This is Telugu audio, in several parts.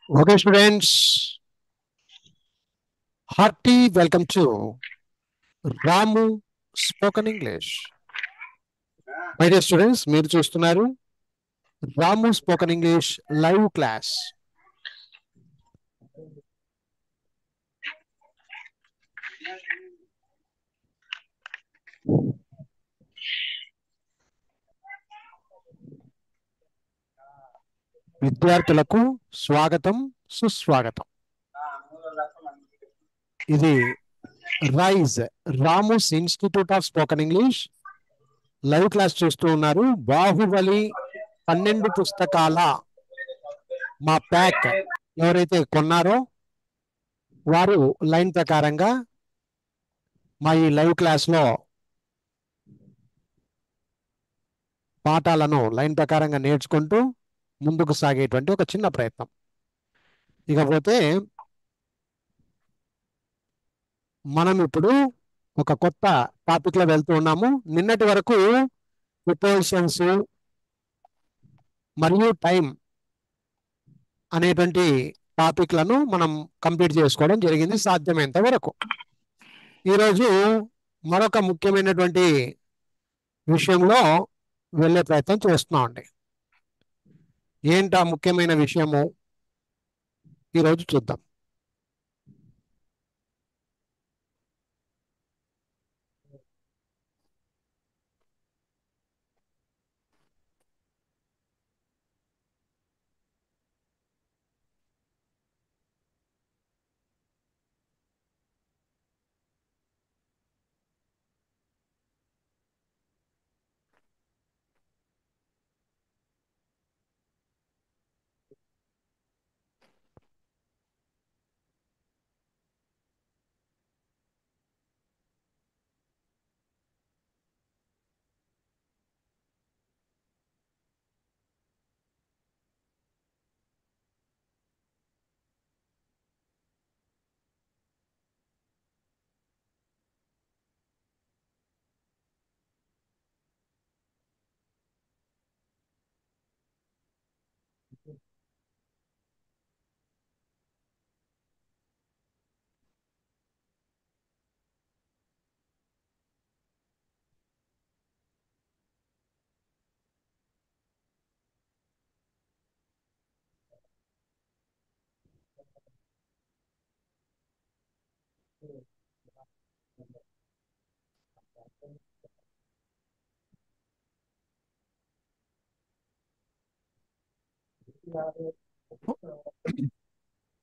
Okay, students, hearty welcome to Ramu Spoken English. My dear students, మీరు చూస్తున్నారు Ramu spoken English live class. విద్యార్థులకు స్వాగతం, సుస్వాగతం. ఇది Rise Ramu's Institute of Spoken English live class చూస్తూ ఉన్నారు. బాహుబలి 12 పుస్తకాల మా ప్యాక్ ఎవరైతే కొన్నారో వారు లైన్ ప్రకారంగా మా ఈ లైవ్ క్లాస్లో పాఠాలను లైన్ ప్రకారంగా నేర్చుకుంటూ ముందుకు సాగేటువంటి ఒక చిన్న ప్రయత్నం. ఇకపోతే మనం ఇప్పుడు ఒక కొత్త టాపిక్ లో వెళ్తూ ఉన్నాము. నిన్నటి వరకు ప్రిపోజిషన్స్ మరియు టైం అనేటువంటి టాపిక్లను మనం కంప్లీట్ చేసుకోవడం జరిగింది సాధ్యమైనంత వరకు. ఈరోజు మరొక ముఖ్యమైనటువంటి విషయంలో వెళ్ళే ప్రయత్నం చేస్తున్నామండి. ఏంటా ముఖ్యమైన విషయము ఈరోజు చూద్దాం.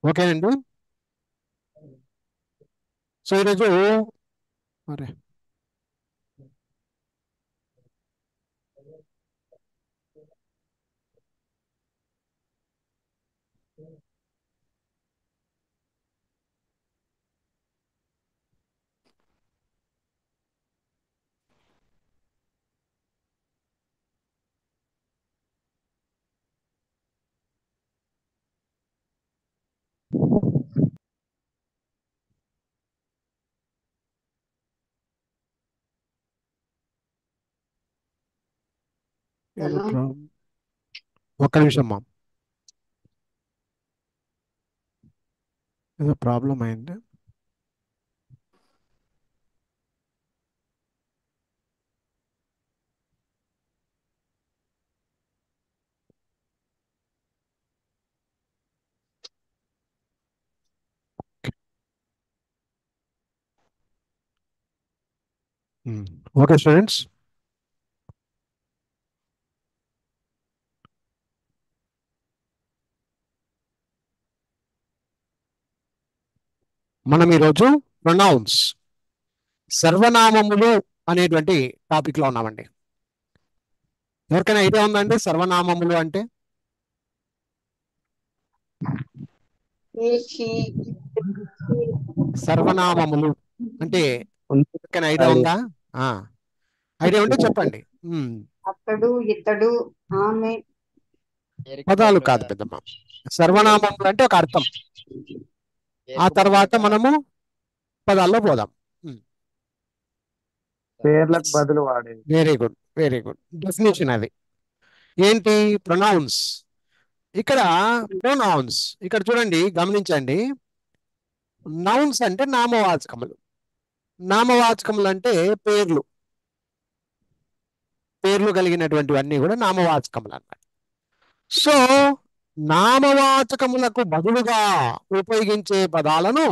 ఓకేనండి. సో ఈరోజు మరి ఒక్క నిమిషం మా ఏదో ప్రాబ్లం అయింది. ఓకే స్టూడెంట్స్, మనం ఈరోజు ప్రొనౌన్స్ సర్వనామములు అనేటువంటి టాపిక్ లో ఉన్నామండి. ఎవరికైనా ఐడియా ఉందండి సర్వనామములు అంటే? సర్వనామములు అంటే ఎవరికైనా ఐడియా ఉందా? ఐడియా ఉంటే చెప్పండి. అతడు, ఇతడు, ఆమె పదాలు కాదు పెద్దమ్మ. సర్వనామములు అంటే ఒక అర్థం. ఆ తర్వాత మనము పదాల్లో పోదాం. పేర్లకు బదులు వాడేది. Very good, very good. Definition అది ఏంటి? ప్రొనౌన్స్ ఇక్కడ ప్రొనౌన్స్ ఇక్కడ చూడండి, గమనించండి. నౌన్స్ అంటే నామవాచకములు. నామవాచకములు అంటే పేర్లు కలిగినటువంటివన్నీ కూడా నామవాచకములు అన్నమాట. సో నామవాచకములకు బదులుగా ఉపయోగించే పదాలను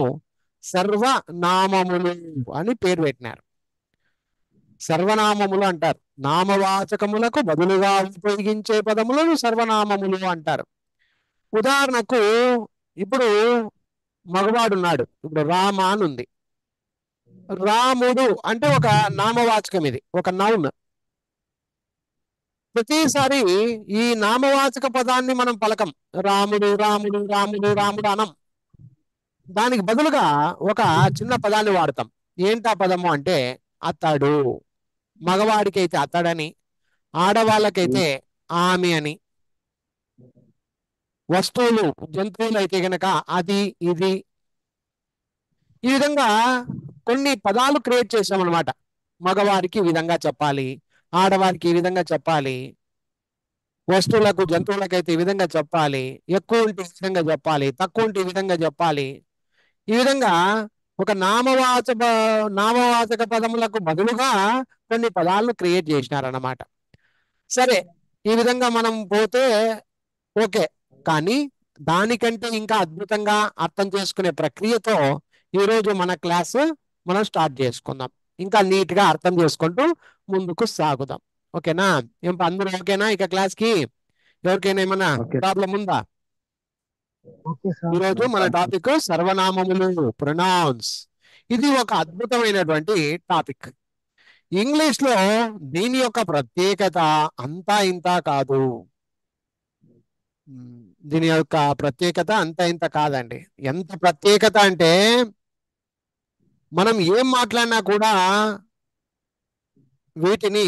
సర్వనామములు అని పేరు పెట్టినారు. సర్వనామములు అంటారు. నామవాచకములకు బదులుగా ఉపయోగించే పదములను సర్వనామములు అంటారు. ఉదాహరణకు ఇప్పుడు మగవాడున్నాడు, ఇప్పుడు రామ అని ఉంది. రాముడు అంటే ఒక నామవాచకం, ఇది ఒక నౌన్. ప్రతిసారి ఈ నామవాచక పదాన్ని మనం పలకం. రాముడు రాముడు రాముడు రాముడు అనం. దానికి బదులుగా ఒక చిన్న పదాన్ని వాడతాం. ఏంటా పదము అంటే అతడు. మగవాడికైతే అతడని, ఆడవాళ్ళకైతే ఆమె అని, వస్తువులు జంతువులు అయితే గనక అది ఇది. ఈ విధంగా కొన్ని పదాలు క్రియేట్ చేసామన్నమాట. మగవారికి ఈ విధంగా చెప్పాలి, ఆడవారికి ఈ విధంగా చెప్పాలి, వస్తువులకు జంతువులకైతే ఈ విధంగా చెప్పాలి, ఎక్కువ ఉంటే ఈ విధంగా చెప్పాలి, తక్కువ ఉంటే ఈ విధంగా చెప్పాలి. ఈ విధంగా ఒక నామవాచక పదములకు బదులుగా కొన్ని పదాలను క్రియేట్ చేసినారన్నమాట. సరే, ఈ విధంగా మనం పోతే ఓకే. కానీ దానికంటే ఇంకా అద్భుతంగా అర్థం చేసుకునే ప్రక్రియతో ఈరోజు మన క్లాస్ మనం స్టార్ట్ చేసుకుందాం. ఇంకా నీట్ గా అర్థం చేసుకుంటూ ముందుకు సాగుదాం. ఓకేనా? అందరూ ఓకేనా? ఇక క్లాస్ కి ఎవరికైనా ఏమైనా ప్రాబ్లం ఉందా? ఈరోజు మన టాపిక్ సర్వనామములు, ప్రొనౌన్స్. ఇది ఒక అద్భుతమైనటువంటి టాపిక్. ఇంగ్లీష్ లో దీని యొక్క ప్రత్యేకత అంతా ఇంత కాదు. దీని యొక్క ప్రత్యేకత అంత ఇంత కాదండి. ఎంత ప్రత్యేకత అంటే మనం ఏం మాట్లాడినా కూడా వీటిని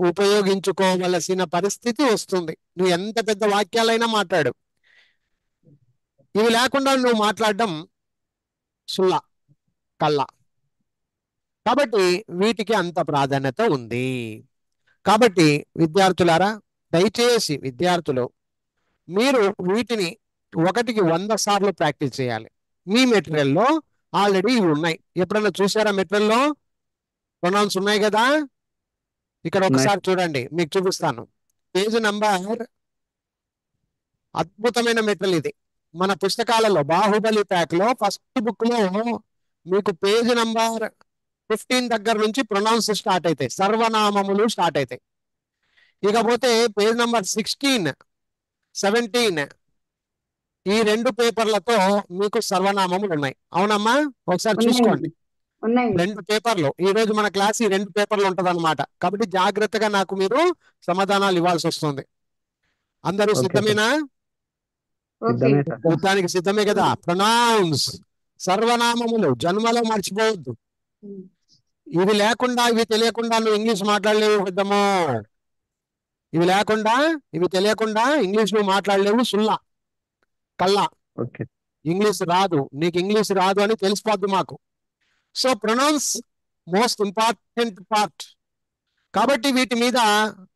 ఉపయోగించుకోవలసిన పరిస్థితి వస్తుంది. నువ్వు ఎంత పెద్ద వాక్యాలైనా మాట్లాడు, ఇవి లేకుండా నువ్వు మాట్లాడడం సుల్లా కల్లా. కాబట్టి వీటికి అంత ప్రాధాన్యత ఉంది. కాబట్టి విద్యార్థులారా, దయచేసి విద్యార్థులు మీరు వీటిని 1కి 100 సార్లు ప్రాక్టీస్ చేయాలి. మీ మెటీరియల్లో ఆల్రెడీ ఇవి ఉన్నాయి. ఎప్పుడైనా చూసారా? మెటీరియల్లో ప్రొనౌన్స్ ఉన్నాయి కదా. ఇక్కడ ఒకసారి చూడండి, మీకు చూపిస్తాను. పేజ్ నంబర్, అద్భుతమైన మెటీరియల్ ఇది. మన పుస్తకాలలో బాహుబలి ప్యాక్ లో ఫస్ట్ బుక్ లో మీకు పేజ్ నంబర్ 15 దగ్గర నుంచి ప్రొనౌన్స్ స్టార్ట్ అవుతాయి, సర్వనామములు స్టార్ట్ అవుతాయి. ఇకపోతే పేజ్ నంబర్ 16, 17 ఈ 2 పేపర్లతో మీకు సర్వనామములు ఉన్నాయి. అవునమ్మా? ఒకసారి చూసుకోండి. 2 పేపర్లు. ఈ రోజు మన క్లాస్ ఈ 2 పేపర్లు ఉంటది అనమాట. కాబట్టి జాగ్రత్తగా నాకు మీరు సమాధానాలు ఇవ్వాల్సి వస్తుంది. అందరూ సిద్ధమేనా? యుద్ధానికి సిద్ధమే కదా? ప్రొనౌన్స్, సర్వనామములు జన్మలో మర్చిపోవద్దు. ఇవి లేకుండా, ఇవి తెలియకుండా నువ్వు ఇంగ్లీష్ మాట్లాడలేవు పెద్దమ్మో. ఇవి లేకుండా, ఇవి తెలియకుండా ఇంగ్లీష్ నువ్వు మాట్లాడలేవు సుల్లా కల్లా. ఇంగ్లీష్ రాదు, నీకు ఇంగ్లీష్ రాదు అని తెలిసిపోద్దు మాకు. So pronouns most important part. కాబట్టి వీటి మీద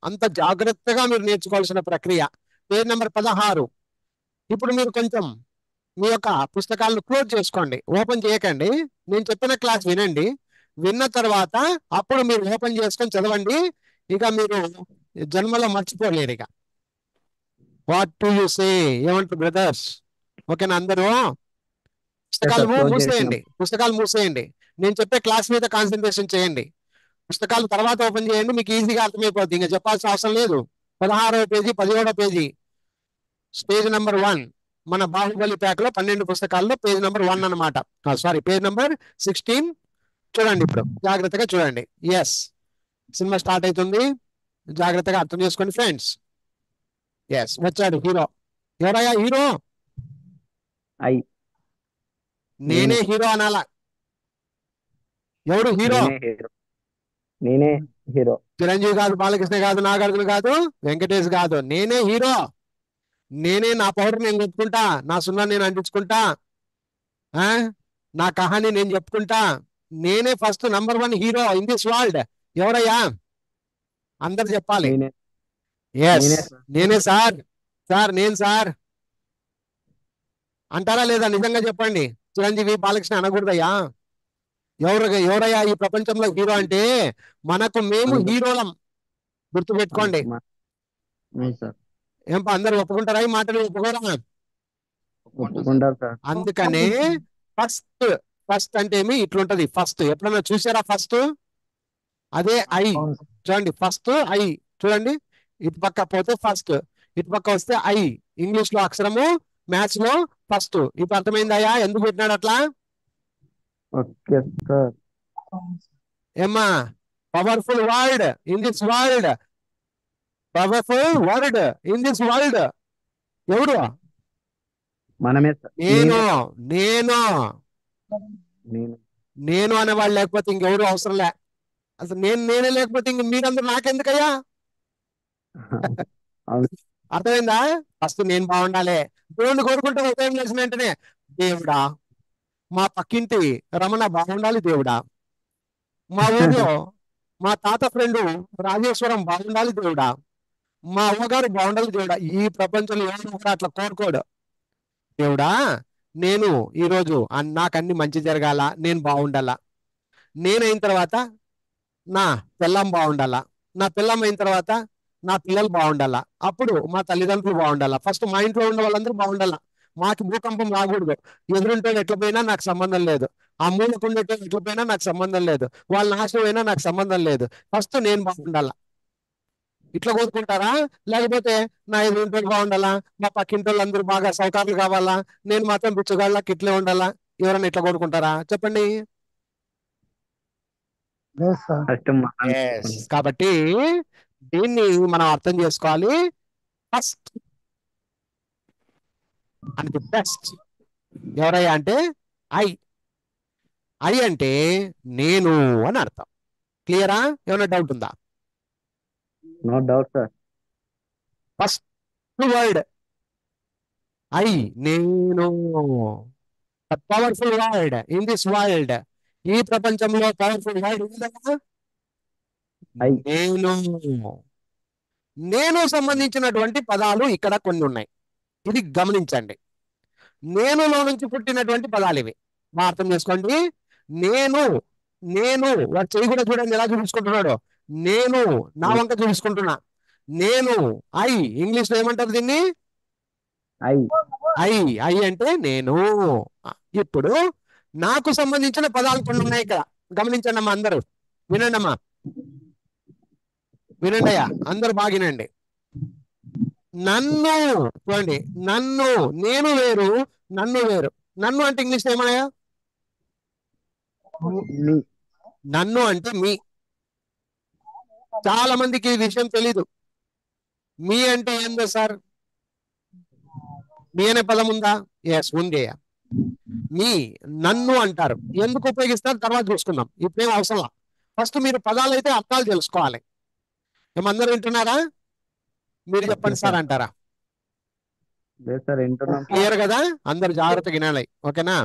అంత జాగ్రత్తగా మీరు నేర్చుకోవాల్సిన ప్రక్రియ. Page number 16. ఇప్పుడు మీరు కొంచెం మీ యొక్క పుస్తకాలను క్లోజ్ చేసుకోండి, ఓపెన్ చేయకండి. నేను చెప్పిన క్లాస్ వినండి. విన్న తర్వాత అప్పుడు మీరు ఓపెన్ చేసుకొని చదవండి. ఇక మీరు జన్మలో మర్చిపోలేరు. ఇక వాట్ డు యు సే? ఏమంటారు బ్రదర్స్? ఓకేనా అందరూ? పుస్తకాలు మూసేయండి. నేను చెప్పే క్లాస్ మీద కాన్సన్ట్రేషన్ చేయండి. పుస్తకాలు తర్వాత ఓపెన్ చేయండి, మీకు ఈజీగా అర్థమైపోద్ది. ఇంకా చెప్పాల్సిన అవసరం లేదు. 16వ పేజీ, 17వ పేజీ, పేజ్ నెంబర్ 1. మన బాహుబలి ప్యాక్ లో 12 పుస్తకాల్లో పేజ్ నెంబర్ 1 అనమాట. Sorry, page number 16. చూడండి, ఇప్పుడు జాగ్రత్తగా చూడండి. ఎస్, సినిమా స్టార్ట్ అవుతుంది. జాగ్రత్తగా అర్థం చేసుకోండి ఫ్రెండ్స్. ఎస్, వచ్చాడు హీరో. ఎవరయ్యా హీరో? నేనే హీరో అనాలా? ఎవడు హీరో? నేనే హీరో. చిరంజీవి కాదు, బాలకృష్ణ కాదు, నాగార్జున కాదు, వెంకటేష్ కాదు. నేనే హీరో. నేనే నా పౌడర్ నేను చెప్పుకుంటా, నా సున్నా నేను అంటించుకుంటా, నా కహాని నేను చెప్పుకుంటా. నేనే first number 1 hero in this world. ఎవరయ్యా? అందరు చెప్పాలి. ఎస్, నేనే సార్. నేను సార్. అంటారా లేదా? నిజంగా చెప్పండి. చిరంజీవి, బాలకృష్ణ అనకూడదయ్యా. ఎవరయ్యా ఈ ప్రపంచంలో హీరో అంటే మనకు మేము అందరూ హీరోలం. గుర్తుపెట్టుకోండి. అవును సార్. ఏంపా అందరు ఒప్పుకుంటారా ఈ మాటలు? ఒప్పుకోరా? ఒప్పుకుంటారు సార్. అందుకనే ఫస్ట్ ఫస్ట్ అంటే ఏమి ఇట్లుంటది. ఫస్ట్ ఎప్పుడన్నా చూసారా? ఫస్ట్ అదే ఐ. అవును సార్. చూడండి, ఫస్ట్ ఐ. చూడండి, ఇటు పక్క పోతే ఫస్ట్, ఇటు పక్క వస్తే ఐ. ఇంగ్లీష్ లో అక్షరము, మ్యాథ్స్ లో ఫస్ట్. ఇప్పుడు అర్థమైందయ్యా ఎందుకు పెట్టినాడు అట్లా? Okay sir. ఏమ్మా, powerful word in this world. Powerful word in this world. ఎవరు? మనమే సార్. నేను. నేను నేను నేను అనేవాళ్ళు లేకపోతే ఇంకెవరు అవసరం లే. అసలు నేనే లేకపోతే ఇంక మీరందరూ నాకెందుకయ్యా? అవును అర్థమైందా? ఫస్ట్ నేను బాగుండాలి. దేవుణ్ణి కోరుకుంటే ఉదయం లేచిన వెంటనే, దేవుడా మా పక్కింటి రమణ బాగుండాలి దేవుడా, మా ఊర్లో మా తాత ఫ్రెండ్ రాజేశ్వరం బాగుండాలి దేవుడా, మా అవ్వగారు బాగుండాలి దేవుడా. ఈ ప్రపంచంలో ఎవరు కూడా అట్లా కోరుకోడు. దేవుడా, నేను ఈరోజు నాకు అన్ని మంచి జరగాల, నేను బాగుండాలా. నేనైన తర్వాత నా పిల్లం బాగుండాలా, నా పిల్లం అయిన తర్వాత నా పిల్లలు బాగుండాలా, అప్పుడు మా తల్లిదండ్రులు బాగుండాలా. ఫస్ట్ మా ఇంట్లో ఉన్న వాళ్ళందరూ బాగుండాలా. మాకు భూకంపం రాకూడదు. ఎదురుంటే ఎట్లా పోయినా నాకు సంబంధం లేదు. ఆ మూలకుండే ఎట్లా పోయినా నాకు సంబంధం లేదు. వాళ్ళ నాశనం అయినా నాకు సంబంధం లేదు. ఫస్ట్ నేను బాగుండాలా. ఇట్లా కోరుకుంటారా? లేకపోతే నా ఎదురుంటే బాగుండాలా, మా పక్కింటి వాళ్ళందరూ బాగా సౌకర్యాలు కావాలా, నేను మాత్రం బిచ్చగాళ్ళకి ఇట్లే ఉండాలా? ఎవరైనా ఇట్లా కోరుకుంటారా? చెప్పండి. ఫస్ట్ మనం కాబట్టి దీన్ని మనం అర్థం చేసుకోవాలి. ఫస్ట్ అండ్ ది బెస్ట్ ఎవరయ్యా అంటే ఐ. ఐ అంటే నేను అని అర్థం. క్లియరా? ఏమైనా డౌట్ ఉందా? No doubt sir. First word I, నేను. Powerful word in this world. ఈ ప్రపంచంలో పవర్ఫుల్ వర్డ్ ఉందా? ఐ. నేను. నేను సంబంధించినటువంటి పదాలు ఇక్కడ కొన్ని ఉన్నాయి. ఇది గమనించండి. నేనులో నుంచి పుట్టినటువంటి పదాలు ఇవి. బాగా అర్థం చేసుకోండి. నేను. నేను వాడు చెయ్యి కూడా చూడండి ఎలా చూపించుకుంటున్నాడు. నేను నా వంక చూపించుకుంటున్నా. నేను ఐ. ఇంగ్లీష్ లో ఏమంటారు దీన్ని? ఐ. ఐ. ఐ అంటే నేను. ఇప్పుడు నాకు సంబంధించిన పదాలు కొన్ని ఉన్నాయి ఇక్కడ. గమనించండి అమ్మా అందరూ. వినండి అమ్మా, వినండి అయ్యా, అందరూ బాగా వినండి. నన్ను చూడండి. నన్ను, నేను వేరు, నన్ను వేరు. నన్ను అంటే ఇంగ్లీష్ ఏమయ్యా? మీ. నన్ను అంటే మీ. చాలా మందికి ఈ విషయం తెలీదు. మీ అంటే ఏందో సార్? మీ అనే పదం ఉందా? ఎస్, ఉంది. మీ. నన్ను అంటారు. ఎందుకు ఉపయోగిస్తారు తర్వాత చూసుకుందాం. ఇప్పుడేం అవసరం. ఫస్ట్ మీరు పదాలు అయితే అర్థాలు తెలుసుకోవాలి. ఏమందరూ వింటున్నారా? మీరు చెప్పండి సార్ అంటారా? లేదు సార్, వింటున్నాం. క్లియర్ కదా? అందరు జాగ్రత్తగా వినాలి. ఓకేనా?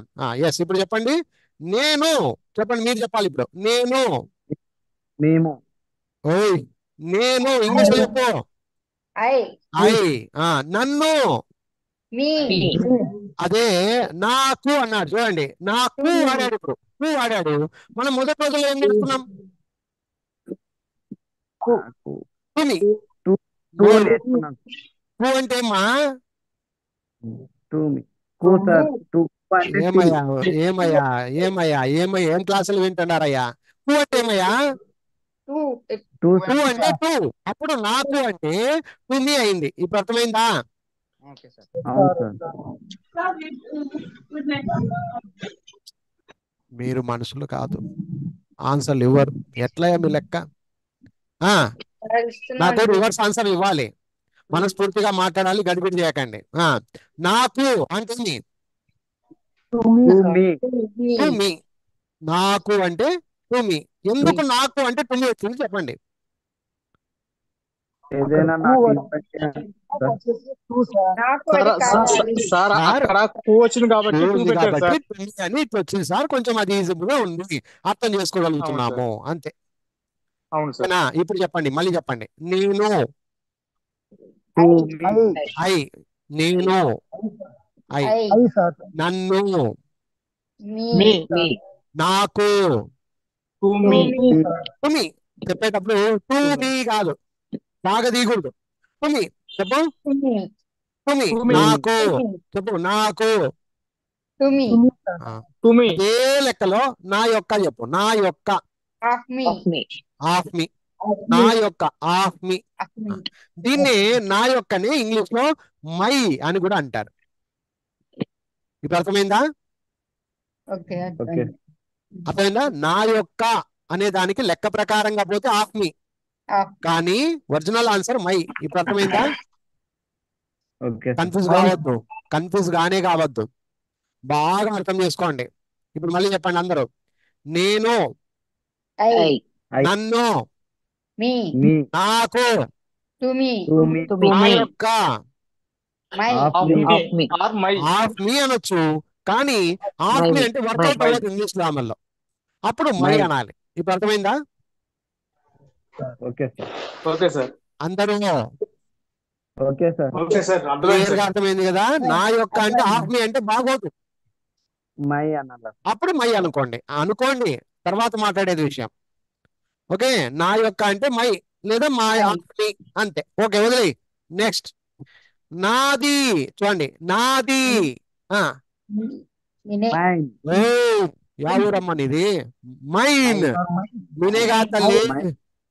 ఎస్, ఇప్పుడు చెప్పండి. నేను. చెప్పండి, మీరు చెప్పాలి ఇప్పుడు. నేను. మేము. ఓయ్. నేను ఇంగ్లీష్ లో చెప్పు. ఐ. ఐ. నన్ను. మీ. అదే నాకు అన్నాడు. చూడండి, నాకు వాడాడు. ఇప్పుడు కు వాడాడు. మనం మొదటి రోజుల్లో ఏం చేస్తున్నాం? నాకు కుని. టూ అని వేసుకున్నాం. కు అంటే ఏమ్మా? టూ మీ. కూ సార్. టూ అంటే టీ. ఏమయ్యా ఏమయ్యా ఏమయ్యా ఏమయ్యా ఏం క్లాసులు వింటున్నారయ్యా? కు అంటే ఏమయ్యా? టూ. Two two sir. అంటే టూ. అప్పుడు నాకు అంటే టు మీ అయింది. ఇప్పుడు అర్థమైందా? అవును సార్. మీరు మనుషులు కాదు, ఆన్సర్లు ఇవ్వరు. ఎట్లా మీ లెక్క? నాకు రివర్స్ ఆన్సర్ ఇవ్వాలి. మనస్ఫూర్తిగా మాట్లాడాలి, గడిబిడి చేయకండి. నాకు అంటే మీ. Two me. To me. నాకు అంటే టు మీ. ఎందుకు నాకు అంటే టు మీ వచ్చింది చెప్పండి. ఏదైనా నాకు ఇవ్వండి సార్. నాకు అది కావాలి. సార్ సార్ అక్కడ కూ వచ్చింది కాబట్టి టూ ఉంది పెట్టారు కాబట్టి సార్. టు మీ అని ఇట్లా వచ్చింది సార్. కొంచెం అది ఈజీగా ఉంది, అర్థం చేసుకోగలుగుతున్నాము అంతే. అవును సార్. ఓకేనా? ఇప్పుడు చెప్పండి, మళ్ళీ చెప్పండి. నేను. Two me. ఐ. నేను. I I, I, sir. నన్ను me, మీ నాకు టు to మీ me, తుమి చెప్పేటప్పుడు టు మీ కాదు బాగా దిగుడు తుమి చెప్పు to me, తుమి To me. నాకు to me, చెప్పు నాకు to me, To me, sir. ఆ, టు మీ అదే లెక్కలో నా యొక్క చెప్పు నా యొక్క of me, of me of నా me, యొక్క ఆఫ్ మీ of me. దీన్ని నా యొక్కని ఇంగ్లీష్ లో మై అని కూడా అంటారు ఇప్పుడు అర్థమైందా Okay, Okay. అర్థమైందా నా యొక్క అనే దానికి లెక్క ప్రకారంగా పోతే ఆఫ్ మీ of కానీ ఒరిజినల్ ఆన్సర్ మై ఇప్పుడు అర్థమైందా Okay, sir. కన్ఫ్యూజ్ కావద్దు కన్ఫ్యూజ్ గానే కావద్దు బాగా అర్థం చేసుకోండి ఇప్పుడు మళ్ళీ చెప్పండి అందరూ నేను I, I, నన్ను me, me, నాకు to me, to me, నా యొక్క my, of of me, me or my of me అనొచ్చు కానీ ఆఫ్ మీ అంటే వర్కౌట్ అవ్వదు ఇంగ్లీష్ గ్రామర్లో అప్పుడు మై My. అనాలి ఇప్పుడు అర్థమైందా okay, sir. ఓకే సార్ అందరూ Okay, sir. ఓకే సార్ అర్థమైంది క్లియర్ గా సార్ అర్థమైంది కదా నా యొక్క అంటే ఆఫ్ మీ అంటే బాగోదు My అనాల. అప్పుడు మై అనుకోండి అనుకోండి తర్వాత మాట్లాడేది విషయం ఓకే నా యొక్క అంటే మై లేదా మా ఆఫ్ మీ అంతే ఓకే వదిలే నెక్స్ట్ నాది చూడండి నాది ఆ mine, Mine. ఓ యా ఊరమ్మ నీది మైన్ మినే కాదు తల్లి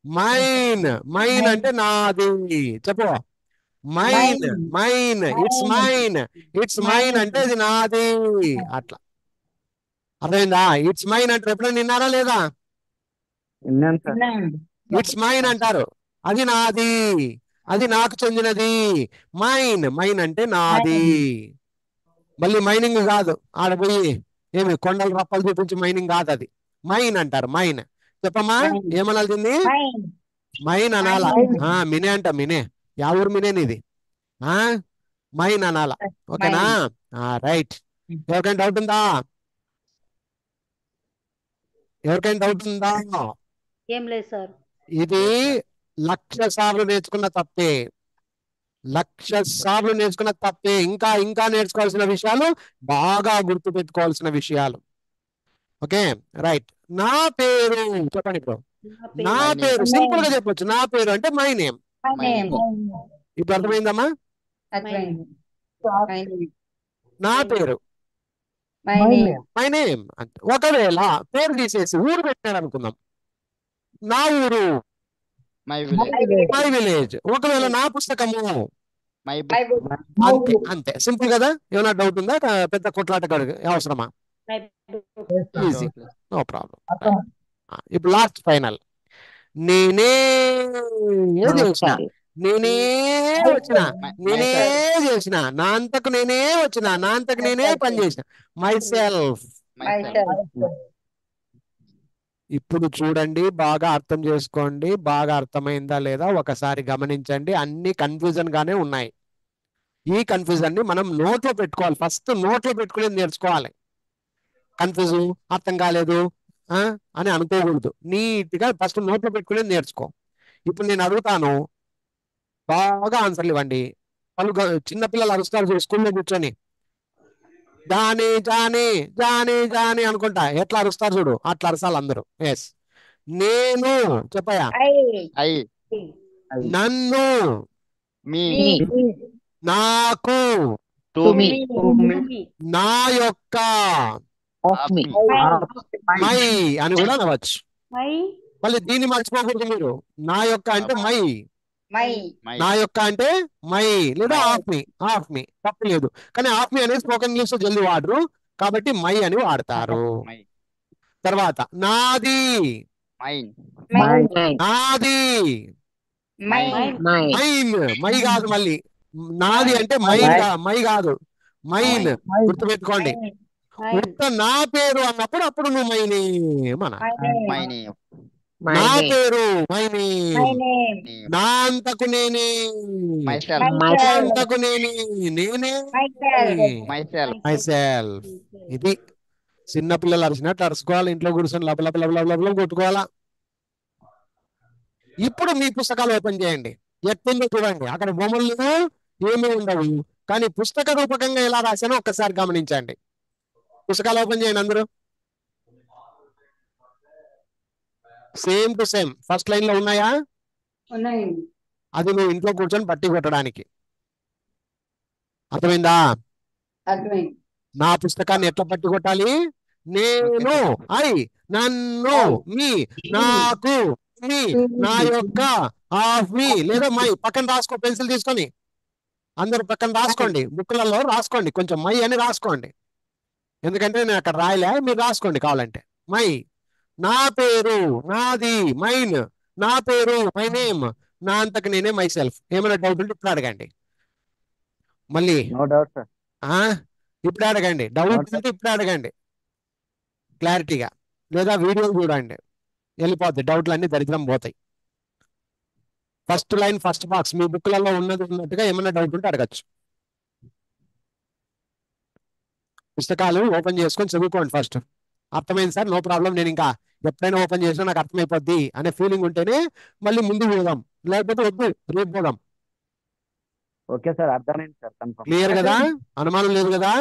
మైన్ మైన్ అంటే నాది చెప్పు మైన్ మైన్ ఇట్స్ మైన్ అంటే ఇది నాది అట్లా అర్థమైందా ఇట్స్ మైన్ అంటే ఎప్పుడైనా విన్నారా లేదా విన్నాను సార్. none, ఇట్స్ మైన్ అంటారు అది నాది అది నాకు చెందినది మైన్ అంటే నాది మళ్ళీ మైనింగ్ కాదు ఆడ పోయి ఏమి కొండలు రప్పలు చూపించి మైనింగ్ కాదు అది మైన్ అంటారు మైన్ చెప్పమ్మా Mine. ఏమనాల్సింది mine, మైన్ అనాలా Mine. మినే అంట మినే యా ఊరు మినే నీది ఆ మైన్ అనాలా ఓకేనా రైట్ ఎవరికైనా డౌట్ ఉందా ఎవరికైనా డౌట్ ఉందా ఏం లేదు సార్. ఇది 1,00,000 సార్లు నేర్చుకున్న తప్పే 1,00,000 సార్లు నేర్చుకున్న తప్పే ఇంకా ఇంకా నేర్చుకోవాల్సిన విషయాలు బాగా గుర్తు పెట్టుకోవాల్సిన విషయాలు ఓకే రైట్ నా పేరు చెప్పండి ఇప్పుడు నా పేరు సింపుల్ గా చెప్పొచ్చు నా పేరు అంటే మై నేమ్ my name, ఇప్పుడు అర్థమైందమ్మా husband, my name, నా పేరు my name, మై నేమ్ అంటే ఒకవేళ పేరు తీసేసి ఊరు పెట్టారు అనుకుందాం నా ఊరు మై మై విలేజ్ ఒకవేళ నా పుస్తకము మై my book, అంతే అంతే సింపుల్ కదా ఏమైనా డౌట్ ఉందా పెద్ద కొట్లాట అవసరమా ఈజీ నో ప్రాబ్లం ఇప్పుడు లాస్ట్ ఫైనల్ నేనే చేసిన నేనే వచ్చిన నేనే చేసిన నా అంతకు నేనే వచ్చిన నా అంతకు నేనే పని చేసిన మై సెల్ఫ్ myself, ఇప్పుడు చూడండి బాగా అర్థం చేసుకోండి బాగా అర్థమైందా లేదా ఒకసారి గమనించండి అన్ని కన్ఫ్యూజన్ గానే ఉన్నాయి ఈ కన్ఫ్యూజన్ ని మనం నోట్లో పెట్టుకోవాలి ఫస్ట్ నోట్లో పెట్టుకునేది నేర్చుకోవాలి కన్ఫ్యూజ్ అర్థం కాలేదు అని అనుకోకూడదు నీట్ గా ఫస్ట్ నోట్లో పెట్టుకునేది నేర్చుకో ఇప్పుడు నేను అడుగుతాను బాగా ఆన్సర్లు ఇవ్వండి వాళ్ళు చిన్నపిల్లలు అరుస్తారు స్కూల్లో కూర్చొని జానీ జానీ జానీ జానీ అనుకుంటా ఎట్లా అరుస్తారు చూడు అట్లా అరసాలి అందరూ ఎస్ నేను చెప్పయా I, ఐ నన్ను మీ me, నాకు టు మీ నా యొక్క ఆఫ్ మీ మై అని కూడా అనవచ్చు మై మళ్ళీ దీన్ని మర్చిపోకూడదు మీరు నా యొక్క అంటే మై my, మై నా యొక్క అంటే మై లేదా ఆఫ్ మీ తప్పు లేదు కానీ ఆఫ్ మీ అనేది స్పోకెన్ ఇంగ్లీష్ లో జల్దీ వాడరు కాబట్టి మై అని వాడతారు మై తర్వాత నాది మైన్ నాది mine, మైన్ మై కాదు మళ్ళీ నాది అంటే మై కాదు మైన్ గుర్తుపెట్టుకోండి ఉత్త నా పేరు అన్నప్పుడు అప్పుడు నువ్వు మై నేమ్ అనాలి మై నేమ్ నా పేరు మై my నేమ్ name, నా అంతకు నేనే మై సెల్ఫ్ నా అంతకు నేనే myself, my self my self ఇది చిన్నపిల్లలు అరిచినట్టు అరుచుకోవాలి ఇంట్లో కూర్చొని లబలబలబలబల కొట్టుకోవాలా ఇప్పుడు మీ పుస్తకాలు ఓపెన్ చేయండి ఎట్టుందో చూడండి అక్కడ బొమ్మలు ఏమీ ఉండవు కానీ పుస్తక రూపకంగా ఎలా రాశానో ఒక్కసారి గమనించండి. పుస్తకాలు ఓపెన్ చేయండి అందరూ. Same to same first line లో ఉన్నాయా? ఉన్నాయండి. అది నువ్వు ఇంట్లో కూర్చొని పట్టి కొట్టడానికి. అర్థమైందా? అర్థమైంది. నా పుస్తకాన్ని ఎట్లా పట్టి కొట్టాలి? నేను, ఐ, నన్ను, మీ, నాకు, మీ, నా యొక్క, ఆఫ్ మీ లేదా మై. పక్కన రాసుకో, పెన్సిల్ తీసుకొని అందరూ పక్కన రాసుకోండి, బుక్లలో రాసుకోండి, కొంచెం మై అని రాసుకోండి. ఎందుకంటే నేను అక్కడ రాయలే, మీరు రాసుకోండి కావాలంటే. మై, నా పేరు, నాది, మైన్, నా పేరు, మై నేమ్, నా అంతకు నేనే మై సెల్ఫ్. ఏమైనా డౌట్ ఉంటే ఇప్పుడు అడగండి. మళ్ళీ నో డౌట్ సార్. ఇప్పుడు అడగండి. డౌట్ ఉంటే ఇప్పుడు అడగండి క్లారిటీగా, లేదా వీడియో చూడండి, వెళ్ళిపోద్ది డౌట్లు అన్ని దరిద్రం పోతాయి. ఫస్ట్ లైన్ ఫస్ట్ బాక్స్ మీ బుక్లలో ఉన్నది ఉన్నట్టుగా ఏమైనా డౌట్ ఉంటే అడగచ్చు. పుస్తకాలు ఓపెన్ చేసుకొని చదువుకోండి ఫస్ట్. అర్థమైంది సార్, నో ప్రాబ్లం, నేను ఇంకా ఎప్పుడైనా ఓపెన్ చేసినా నాకు అర్థమైపోద్ది అనే ఫీలింగ్ ఉంటేనే మళ్ళీ ముందుకు పోదాం, లేకపోతే వద్దు రేపు పోదాం. ఓకే సార్, అర్థమైంది సార్. కన్ఫర్మ్. క్లియర్ కదా? అనుమానం లేదు కదా?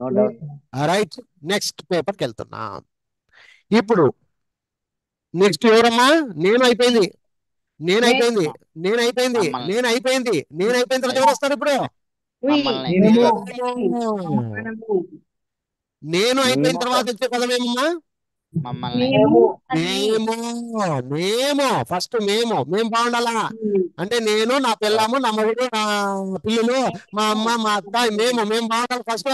No doubt. రైట్, నెక్స్ట్ పేపర్కి వెళ్తున్నా. ఇప్పుడు నెక్స్ట్ ఎవరమ్మా? నేను అయిపోయింది, నేను అయిపోయింది, నేను అయిపోయింది, నేను అయిపోయింది, నేను అయిపోయిన తర్వాత ఎవరు వస్తారు ఇప్పుడు? నేను అయిపోయిన తర్వాత వచ్చే పదం ఏమమ్మా? మేము. మేము ఫస్ట్, మేము బాగుండాలా అంటే నేను, నా పిల్లము, నా మగుడు, నా పిల్లలు, మా అమ్మ, మా అత్త, మేము బాగుండాలి ఫస్ట్.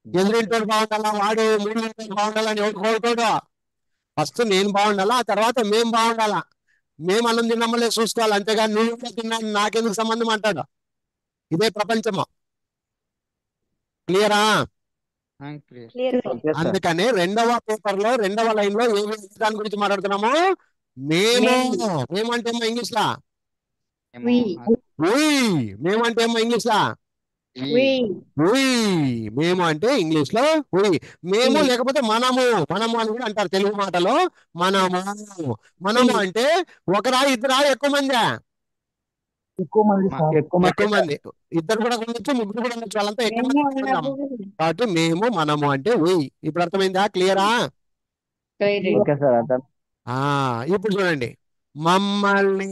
ఎదురింటోడు బాగుండాలా, వాడు మూడు బాగుండాలని ఎవరు కోరుకోడు. ఫస్ట్ నేను బాగుండాలా, ఆ తర్వాత మేము బాగుండాలా. మేము అన్నం తిన్నామలే చూసుకోవాలి, అంతేగాని నువ్వు తిన్నా నాకెందుకు సంబంధం అంటాడు. ఇదే ప్రపంచము. క్లియరా? అందుకనే రెండవ పేపర్ లో రెండవ లైన్ లో దాని గురించి మాట్లాడుతున్నాము. మేము. మేమంటే ఏమో ఇంగ్లీష్ లా మేమంటే ఏమో ఇంగ్లీష్ లా మేము అంటే ఇంగ్లీష్ లో మేము, లేకపోతే మనము అని కూడా అంటారు తెలుగు మాటలో. మనము అంటే ఒకరా ఇద్దరా ఎక్కువ మంది? ఎక్కువ మంది. ఎక్కువ మంది. ఇద్దరు కూడా ఉండొచ్చు, ముగ్గురు కూడా ఉండొచ్చు, వాళ్ళంతా ఎక్కువ మంది ఉంటాం. కాబట్టి మేము, మనము అంటే ఇప్పుడు అర్థమైందా? క్లియరా? ఓకే సార్, అర్థం. ఇప్పుడు చూడండి, మమ్మల్ని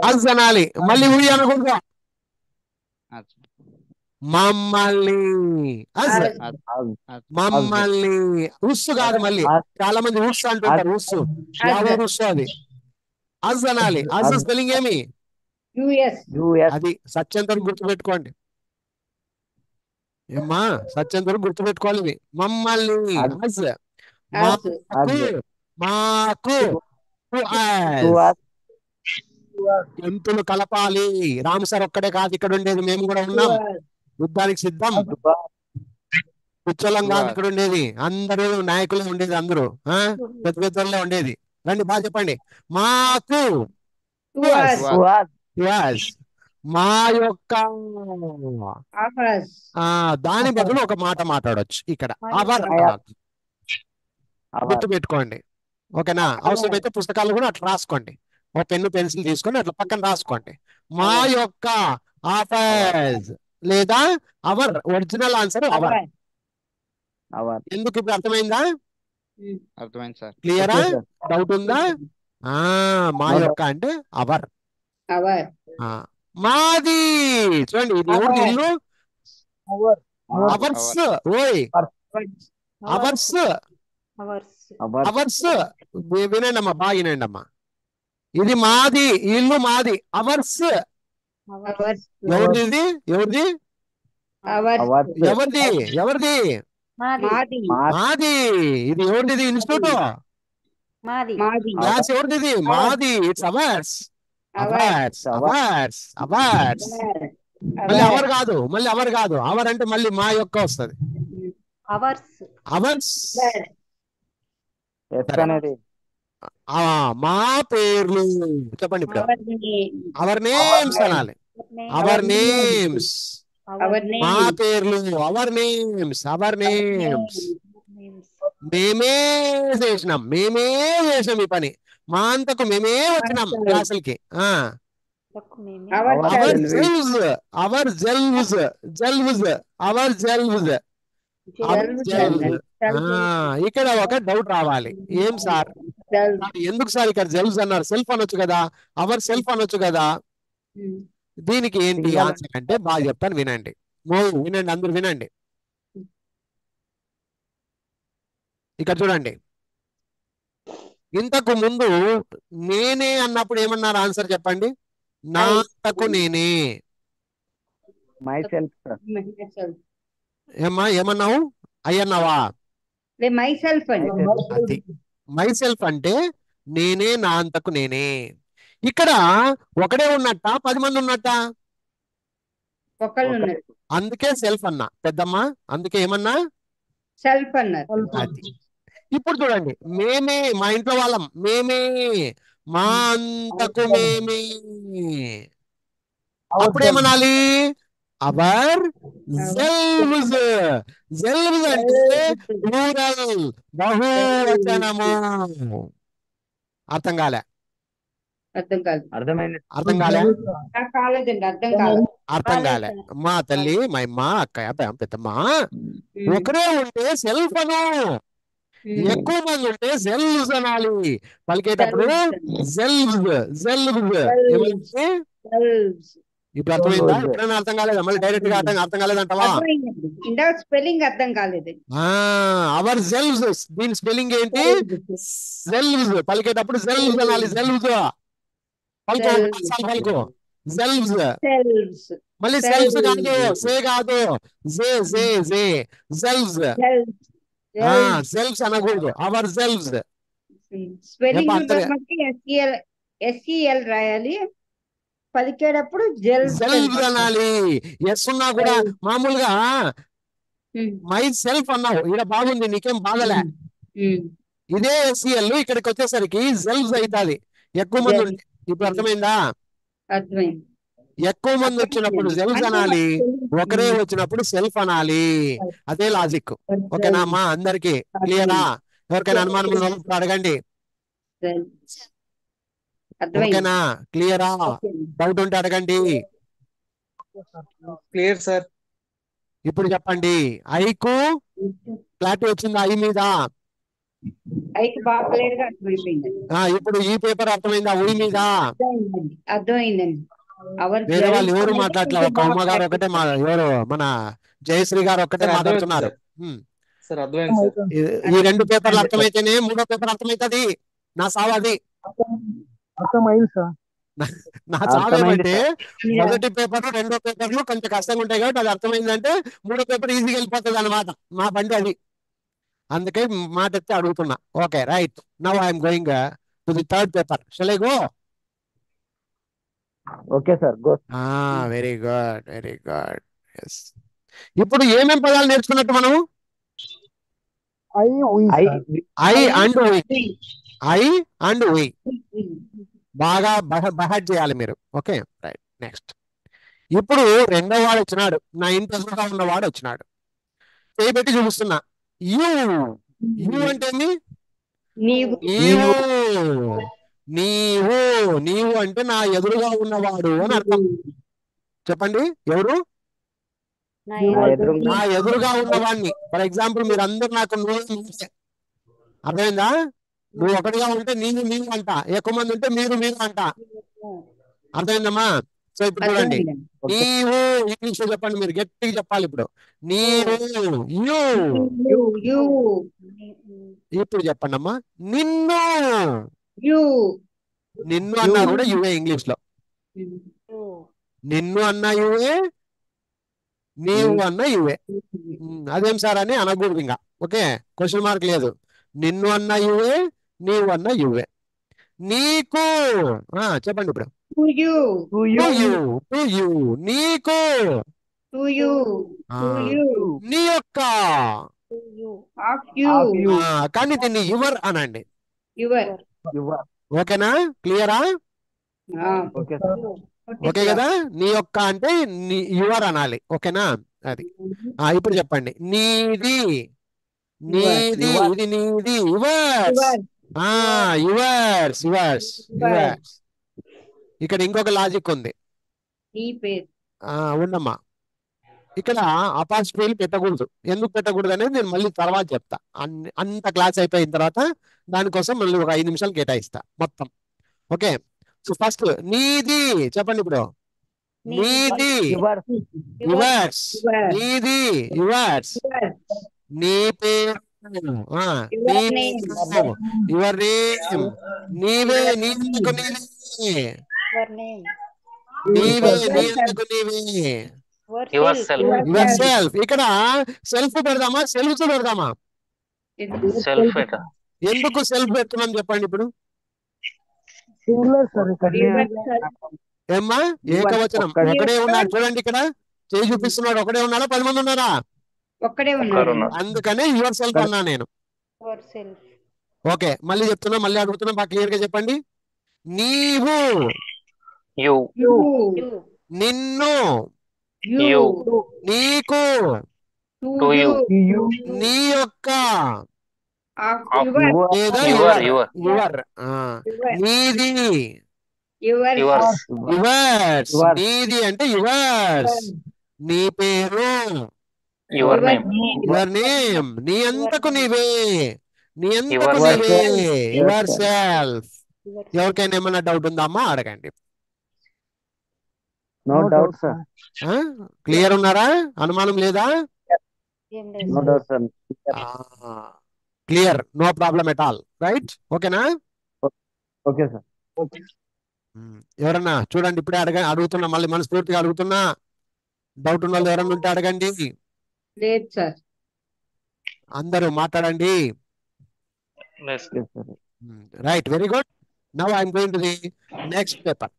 అజ్ అనాలి, మళ్ళీ ఉయ్ అనకూడదు. మమ్మల్ని మమ్మల్ని ఉస్సు కాదు, మళ్ళీ చాలా మంది ఉస్సు అంటుంటారు. ఉస్సు ఎవరు ఉస్సు? అది అజ్ అనాలి. అజ్ స్పెల్లింగ్ ఏమి? అది సత్యంతరం గుర్తుపెట్టుకోండి. ఏమ్మా సత్యంతరం గుర్తుపెట్టుకోవాలి ఇవి. మమ్మల్ని అజ్, మాకు ఎంతులు కలపాలి. రామ్ సార్ ఒక్కడే కాదు ఇక్కడ ఉండేది, మేము కూడా ఉన్నాం. యుద్ధానికి సిద్ధం. కుచ్చలం కాదు ఇక్కడ ఉండేది, అందరూ నాయకులే ఉండేది, అందరూ పెద్ద పెద్దలే ఉండేది. రండి బాగా చెప్పండి. మాకు మా యొక్క దాని బదులు ఒక మాట మాట్లాడొచ్చు ఇక్కడ. అవర్ గుర్తు పెట్టుకోండి. ఓకేనా? అవసరమైతే పుస్తకాలు కూడా అట్లా రాసుకోండి. ఒక పెన్ను పెన్సిల్ తీసుకొని అట్లా పక్కన రాసుకోండి. మా యొక్క ఆఫర్స్ లేదా అవర్. Original answer hour. ఎందుకు ఇప్పుడు అర్థమైందా? అర్థమైంది సార్. క్లియరా? డౌట్ ఉందా? మా యొక్క అంటే అవర్. మాది. చూడండి, ఇది ఎవరి ఇల్లు? అవర్స్. అవర్స్. అవర్స్. వినండి అమ్మా, బాగా వినండి అమ్మా. ఇది మాది, ఇల్లు మాది. అవర్స్. ఎవరిది? ఇది ఎవరిది? ఎవరిది? ఎవరిది? మాది. ఇది ఎవరిది? ఇన్స్టిట్యూట్. క్లాస్ ఎవరిది? ఇది మాది. It's hours. Ours. Ours. Hours. మళ్ళీ అవర్ కాదు, మళ్ళీ అవర్ కాదు. అవర్ అంటే మళ్ళీ మా యొక్క వస్తుంది. అవర్స్. మా పేర్లు చెప్పండి ఇప్పుడు. అవర్ నేమ్స్ అనాలి. Our names. మా పేర్లు. Our names. Our names. మేమే చేసినాం ఈ పని. మా అంతకు మేమే వచ్చినాం క్లాసులకి. Our our selves. Selves our selves selves our selves our Selves selves అన్నది. Selves. ఇక్కడ ఒక డౌట్ రావాలి. ఏం సార్ Selves. ఎందుకు సార్ ఇక్కడ సెల్వ్స్ అన్నారు? సెల్ఫ్ అనొచ్చు కదా, అవర్ సెల్ఫ్ అనొచ్చు కదా. దీనికి ఏంటి Single. ఆన్సర్ అంటే బాగా చెప్తాను, వినండి. వినండి, అందరూ వినండి. ఇక్కడ చూడండి, ఇంతకు ముందు నేనే అన్నప్పుడు ఏమన్నారు? ఆన్సర్ చెప్పండి. నా అంతకు నేనే. myself, sir. Myself. ఏమన్నావు? అయ్యన్నావా? Myself అండి. అది మై సెల్ఫ్ అంటే నేనే, నా అంతకు నేనే. ఇక్కడ ఒకడే ఉన్నట్ట, 10 మంది ఉన్నట్ట? ఒకళ్ళు ఉన్నారు. అందుకే సెల్ఫ్ అన్నా పెద్దమ్మ, అందుకే ఏమన్నా? సెల్ఫ్ అన్నారు. అది. ఇప్పుడు చూడండి, మేమే, మా ఇంట్లో వాళ్ళం మేమే, మా అంతకు మేమే. అప్పుడు ఏమనాలి? Our selves. సెల్వ్స్ అంటే ప్లూరల్, బహువచనము. అర్థం కాలే? అర్థం కాదు. అర్థమైంది. అర్థం కాలే? నాకు కాలేదండి, అర్థం కాలేదు. అర్థం కాలే. మా తల్లి, మా అమ్మ, అక్కయ్య, పెద్దమ్మ, ఒకరే ఉంటే సెల్ఫ్ అను, ఎక్కువ మంది ఉంటే సెల్వ్స్ అనాలి. పలికేటప్పుడు సెల్వ్స్ సెల్వ్స్. Selves. ఇప్పుడు అర్థమైందా? ఎప్పుడైనా అర్థం కాలేదా? మళ్ళీ డైరెక్ట్ గా అర్థం కాలేదంటావా? అర్థమైందండి. ఇందాక స్పెల్లింగ్ అర్థం కాలేదు. అవర్ సెల్వ్స్, దీని స్పెల్లింగ్ ఏంటి? సెల్వ్స్. పలికేటప్పుడు సెల్వ్స్ అనాలి. సెల్వ్స్ పలుకో, పలుకో. సెల్వ్స్. Selves. మళ్ళీ సెల్వ్స్ కాదు, సే కాదు, జే జే జే. సెల్వ్స్. సెల్వ్స్ అనకూడదు, అవర్ సెల్వ్స్. స్పెల్లింగ్ ఏపా ఎస్ఈఎల్ రాయాలి. పలికేటప్పుడు సెల్వ్స్ అనాలి. ఎస్ ఉన్నా కూడా మామూలుగా మై సెల్ఫ్ అన్నావు, ఇక్కడ బాగుంది, నీకేం బాధలే. ఇదే ఎస్ఈఎల్ ఇక్కడికి వచ్చేసరికి సెల్వ్స్ అవుతుంది, ఎక్కువ మంది ఉంటే. ఇప్పుడు అర్థమైందా? అర్థమైంది. ఎక్కువ మంది వచ్చినప్పుడు సెల్ఫ్ అనాలి, ఒకరే వచ్చినప్పుడు సెల్ఫ్ అనాలి. అదే లాజిక్. ఓకేనా అమ్మా? అందరికి క్లియరా? ఎవరికైనా అనుమానం ఉన్నప్పుడు అడగండి. ఓకేనా? క్లియరా? డౌట్ ఉంటే అడగండి. Clear sir. ఇప్పుడు చెప్పండి, ఐకు క్లారిటీ వచ్చిందా? ఐ మీద అయితే బాగా క్లియర్ గా అర్థమైపోయింది. ఇప్పుడు ఈ పేపర్ అర్థమైందా? ఉయ్ మీద అర్థమైందండి. వేరే వాళ్ళు ఎవరు మాట్లాడలే, ఒక ఉమ్మ గారు ఒకటే ఎవరు మన జయశ్రీ గారు ఒక్కటే మాట్లాడుతున్నారు. సార్ అర్థమైంది సార్. ఈ 2 పేపర్లు అర్థమైతేనే 3వ పేపర్ అర్థమైతుంది. నా సావు అది. అర్థమైంది సార్. నా సావు ఏమంటే మొదటి పేపర్ 2వ పేపర్లు కొంచెం కష్టంగా ఉంటాయి కాబట్టి అది అర్థమైందంటే 3వ పేపర్ ఈజీగా వెళ్ళిపోతుంది అన్నమాట. మా బండి అది. అందుకే మాట ఎత్తి అడుగుతున్నా. Okay, right. Now I'm going to the 3rd paper. Shall I go? Okay sir, go. Very good, very good. Yes. ఇప్పుడు ఏమేం పదాలు నేర్చుకున్నట్టు మనం? I and we. I and we బాగా బహట్ చేయాలి మీరు. Okay, right. నెక్స్ట్, ఇప్పుడు 2వ వాడు వచ్చినాడు, నా ఇంట్రెస్ట్గా ఉన్నవాడు వచ్చినాడు. చేయబెట్టి చూపిస్తున్నా. యు. యు అంటే ఏంది? నీవు. నీవు. నీవు. నీవు అంటే నా ఎదురుగా ఉన్నవాడు అని అర్థం. చెప్పండి, ఎవరు? నా ఎదురుగా ఉన్నవాడిని. ఫర్ ఎగ్జాంపుల్ మీరు అందరు నాకు నువ్వు, అర్థమైందా? నువ్వు ఒకటిగా ఉంటే నీవు నీవు అంట, ఎక్కువ మంది ఉంటే మీరు మీరు అంట. అర్థమైందమ్మా? సో ఇప్పుడు చూడండి, నీవు ఇంగ్లీష్ లో చెప్పండి, మీరు గట్టిగా చెప్పాలి ఇప్పుడు. నీవు. యు. ఇప్పుడు చెప్పండి అమ్మా. నిన్ను. నిన్ను అన్నా కూడా యువే ఇంగ్లీష్ లో. నిన్ను అన్నా యువే, నీవు అన్నా యువే. అదేం సార్ అని అనకూడదు ఇంకా. ఓకే, క్వశ్చన్ మార్క్ లేదు. నిన్ను అన్నా యువే, నీవు అన్నా యువే. నీకు. చెప్పండి ఇప్పుడు. నీకు. నీ యొక్క. కానీ దీన్ని యువర్ అనండి. ఓకేనా? క్లియరా? ఓకే కదా? నీ యొక్క అంటే యువర్ అనాలి. ఓకేనా? అది. ఇప్పుడు చెప్పండి, నీది. నీది. ఇది నీది. యువర్స్. యువర్స్. యువర్స్. యువర్స్. ఇక్కడ ఇంకొక లాజిక్ ఉంది. నీ పేరు. ఉండమ్మా. ఇక్కడ అపాస్ట్రోఫీలు పెట్టకూడదు. ఎందుకు పెట్టకూడదు అనేది నేను మళ్ళీ తర్వాత చెప్తా. అంత క్లాస్ అయిపోయిన తర్వాత దానికోసం మళ్ళీ ఒక 5 నిమిషాలు కేటాయిస్తా మొత్తం. ఓకే. సో ఫస్ట్ నీది చెప్పండి ఇప్పుడు. నీది యువర్స్ యువర్స్. నీది యువర్స్. నీ పేరు నీ పేరు యువర్ నేమ్. నీవే నీ ఎందుకు నీవే నీవే నీ ఎందుకు నీవే యువర్ సెల్ఫ్. Your self. ఇక్కడ సెల్ఫ్ పెడదామా సెల్ఫ్ పెడదామా? సెల్ఫ్. ఎందుకు సెల్ఫ్ పెడుతున్నాం చెప్పండి ఇప్పుడు. ఏమ్మా ఏకవచనం ఒకడే ఉన్నాడు చూడండి. ఇక్కడ చేయి చూపిస్తున్నాడు. ఒకడే ఉన్నాడా 10 మంది ఉన్నారా? ఒక్కడే ఉన్నాడు. అందుకనే యువర్ సెల్ఫ్ అన్నా నేను. ఓకే మళ్ళీ చెప్తున్నా మళ్ళీ అడుగుతున్నా బాగా క్లియర్ గా చెప్పండి. నీవు నిన్ను నీకు నీ యొక్క లేదా యువర్ నీది యువర్స్. నీది అంటే యువర్స్. నీ పేరు యువర్ నేమ్. Your name. నీ అంతకు నీవే నీ అంతకు నీవే యువర్ సెల్ఫ్. ఎవరికైనా ఏమైనా డౌట్ ఉందా అమ్మా అడగండి. No doubt sir. క్లియర్ ఉన్నారా? అనుమానం లేదా? No doubt sir. Clear. No problem at all. Right. ఓకేనా? Okay sir. ఎవరన్నా చూడండి ఇప్పుడే అడుగుతున్నా మళ్ళీ మనస్ఫూర్తిగా అడుగుతున్నా. డౌట్ ఉన్న వాళ్ళు ఎవరన్నా ఉంటే అడగండి. లేదు సార్. అందరూ మాట్లాడండి. Right. Very good. Now I'm going to the next paper.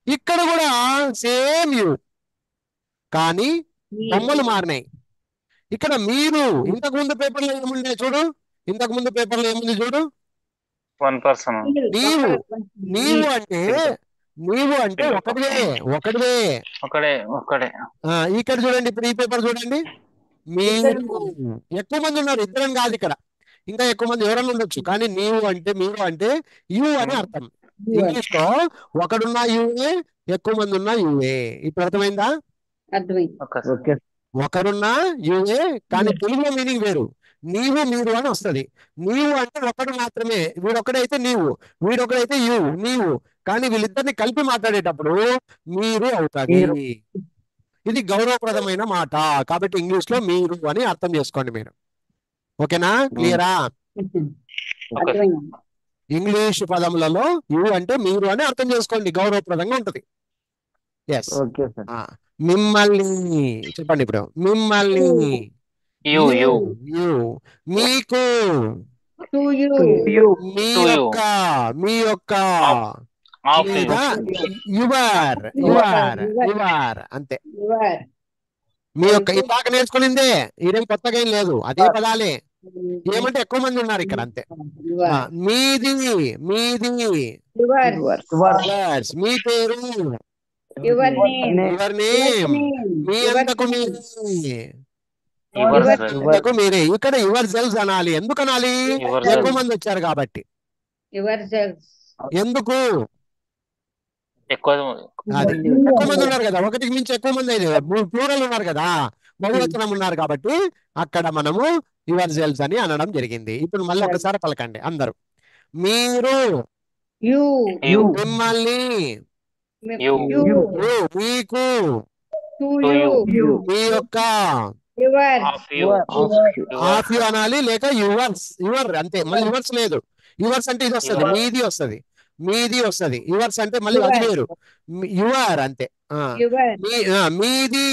ఇక్కడ కూడా సేమ్ యూ కానీ బొమ్మలు మారినాయి. ఇక్కడ మీరు ఇంతకు ముందు పేపర్లో ఏముండే చూడు. ఇంతకు ముందు పేపర్లో ఏముంది చూడు. One person. నీవు నీవు అంటే ఒకటివే ఒకడే. ఇక్కడ చూడండి ఇప్పుడు ఈ పేపర్ చూడండి. మీరు ఎక్కువ మంది ఉన్నారు. ఇద్దరం కాదు ఇక్కడ ఇంకా ఎక్కువ మంది ఎవరన్నా ఉండొచ్చు. కానీ నీవు అంటే మీరు అంటే యు అని అర్థం. ఇంగ్లీష్ లో ఒకడున్నా యువే ఎక్కువ మంది ఉన్నా యువే. ఇప్పుడు అర్థమైందా? ఓకే ఒకరున్నా యువే కానీ తెలుగులో మీనింగ్ వేరు. నీవు మీరు అని వస్తది. నీవు అంటే ఒకడు మాత్రమే. వీడొక్కడైతే నీవు, వీడొక్కడైతే నీవు. కానీ వీళ్ళిద్దరిని కలిపి మాట్లాడేటప్పుడు మీరు అవుతాది. ఇది గౌరవప్రదమైన మాట కాబట్టి ఇంగ్లీష్ లో మీరు అని అర్థం చేసుకోండి మీరు. ఓకేనా? క్లియరా? ఇంగ్లీష్ పదములలో యు అంటే మీరు అని అర్థం చేసుకోండి. గౌరవప్రదంగా ఉంటది. ఎస్. Okay sir. మిమ్మల్ని చెప్పండి ఇప్పుడు. మిమ్మల్ని యు మీకు మీ యొక్క లేదా యువర్ అంతే. మీ యొక్క ఇందాక నేర్చుకునిందే ఇదేం కొత్తగా ఏం లేదు. అదే పదాలే. ఏమంటే ఎక్కువ మంది ఉన్నారు ఇక్కడ అంతే. మీది యువర్స్. మీ పేరు యువర్ నేమ్. మీ అంతకు మీరే. ఇక్కడ యువర్ సెల్ఫ్ అనాలి. ఎందుకు అనాలి? ఎక్కువ మంది వచ్చారు కాబట్టి. ఎందుకు? ఎక్కువ మంది ఉన్నారు కదా. ఒకటికి మించి ఎక్కువ మంది అయితే ప్లూరల్ ఉన్నారు కదా, బహువచనం ఉన్నారు కాబట్టి అక్కడ మనము యువర్ సెల్ఫ్ అని అనడం జరిగింది. ఇప్పుడు మళ్ళీ ఒకసారి పలకండి అందరూ. మీరు మిమ్మల్ని మీకు మీ యొక్క ఆఫ్ యు అనాలి లేక యువర్ అంతే. మళ్ళీ యువర్స్ లేదు. యువర్స్ అంటే ఇది వస్తుంది, మీది వస్తుంది, మీది వస్తుంది. యువర్స్ అంటే మళ్ళీ అది వేరు. యువర్ అంతే. మీది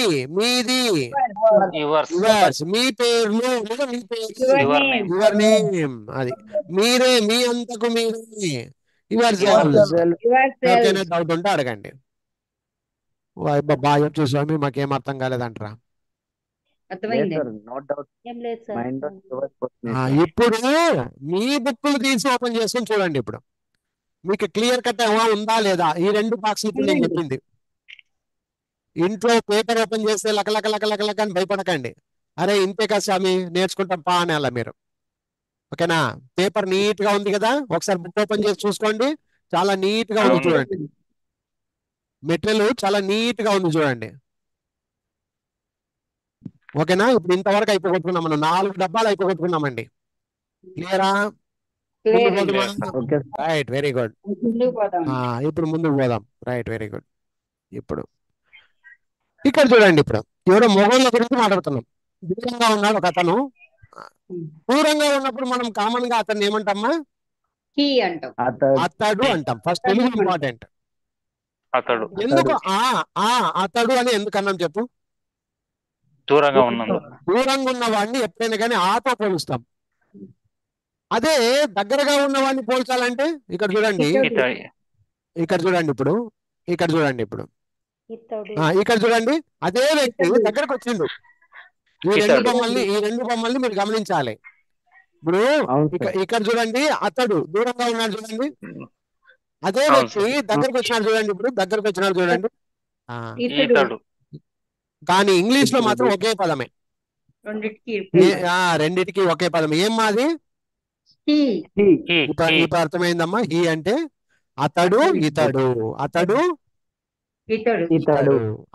యువర్స్. మీ పేర్లు లేదా మీ పేరు యువర్ నేమ్. అది మీరే. మీ అంతకు మీరే యువర్ సెల్ఫ్. డౌట్ ఉంటే అడగండి. బాగా చూసామి మాకేం అర్థం కాలేదంటారా? ఇప్పుడు మీ బుక్కులు తీసి ఓపెన్ చేసుకొని చూడండి. ఇప్పుడు మీకు క్లియర్ కట్ ఉందా లేదా ఈ రెండు బాక్స్ ఇప్పుడు నేను చెప్పింది. ఇంట్లో పేపర్ ఓపెన్ చేస్తే లక అని భయపడకండి. అరే ఇంతే కదా స్వామి నేర్చుకుంటాం పా అని అలా మీరు. ఓకేనా? పేపర్ నీట్ గా ఉంది కదా. ఒకసారి బుక్ ఓపెన్ చేసి చూసుకోండి. చాలా నీట్ గా ఉంది చూడండి. మెటీరియల్ చాలా నీట్ గా ఉంది చూడండి. ఓకేనా? ఇప్పుడు ఇంతవరకు అయిపోగొట్టుకున్నాం, మనం 4 డబ్బాలు అయిపోగొట్టుకున్నామండి. క్లియరా? ముందు Clear. పోదామా? Okay right, very good. ముందుకు పోదాం. ఇప్పుడు ముందుకు పోదాం. Right, very good. ఇప్పుడు ఇక్కడ చూడండి, ఇప్పుడు ఎవరో మొగోళ్ళ గురించి మాట్లాడుతున్నాం. దూరంగా ఉన్నాడు ఒక అతను. దూరంగా ఉన్నప్పుడు మనం కామన్ గా అతన్ని ఏమంటామా? He అంటాం. అతడు అంటాం. First Telugu important. అతడు ఎందుకు అతడు అని ఎందుకు అన్నాం చెప్పు? దూరంగా ఉన్నందు. దూరంగా ఉన్న వాడిని ఎప్పుడైనా కానీ ఆతో పోలుస్తాం. అదే దగ్గరగా ఉన్న వాడిని పోల్చాలంటే ఇక్కడ చూడండి, ఇక్కడ చూడండి ఇప్పుడు, ఇక్కడ చూడండి ఇప్పుడు, ఇక్కడ చూడండి, అదే వ్యక్తి దగ్గరకు వచ్చిండు. ఈ రెండు బొమ్మల్ని మీరు గమనించాలి. ఇప్పుడు ఇక్కడ చూడండి, అతడు దూరంగా ఉన్నాడు చూడండి, అదే వ్యక్తి దగ్గరకు వచ్చినాడు చూడండి. ఇప్పుడు దగ్గరకు వచ్చినాడు చూడండి. ఇతడు. కానీ ఇంగ్లీష్ లో మాత్రం ఒకే పదమే. రెండిటికి ఒకే పదం. ఏం మాది? ఇప్పుడు అర్థమైందమ్మా. హీ అంటే అతడు, ఇతడు. అతడు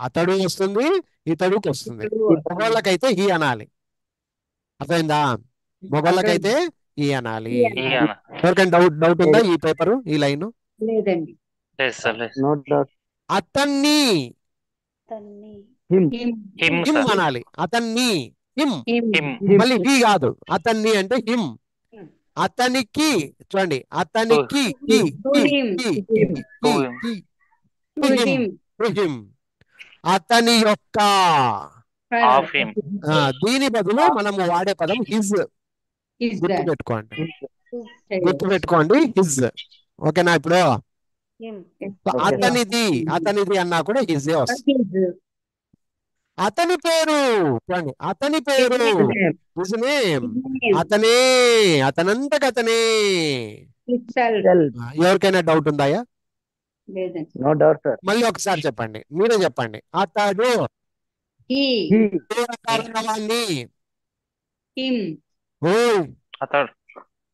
అతడు వస్తుంది, ఇతడుకి వస్తుంది. మగవాళ్ళకైతే హీ అనాలి. అర్థమైందా? మగవాళ్ళకైతే హీ అనాలి. ఎవరికైనా డౌట్ ఉందా ఈ పేపరు, ఈ లైన్? లేదండి. అతన్ని హిమ్ అనాలి. అతన్ని హిమ్. మళ్ళీ హీ కాదు, అతన్ని అంటే హిమ్. అతనికి చూడండి, అతనికి అతని యొక్క. దీని బదులు మనము వాడే పదం హిజ్. గుర్తుపెట్టుకోండి హిజ్. ఓకేనా? ఇప్పుడు అతనిది అన్నా కూడా హిజే వస్తుంది. అతని పేరు చూడండి, అతని పేరు హిజ్ నేమ్. అతనే, అతనంతకతనే. ఎవరికైనా డౌట్ ఉందాయా? No doubt sir. మళ్ళీ ఒకసారి చెప్పండి, మీరే చెప్పండి. అతడు వాడిని.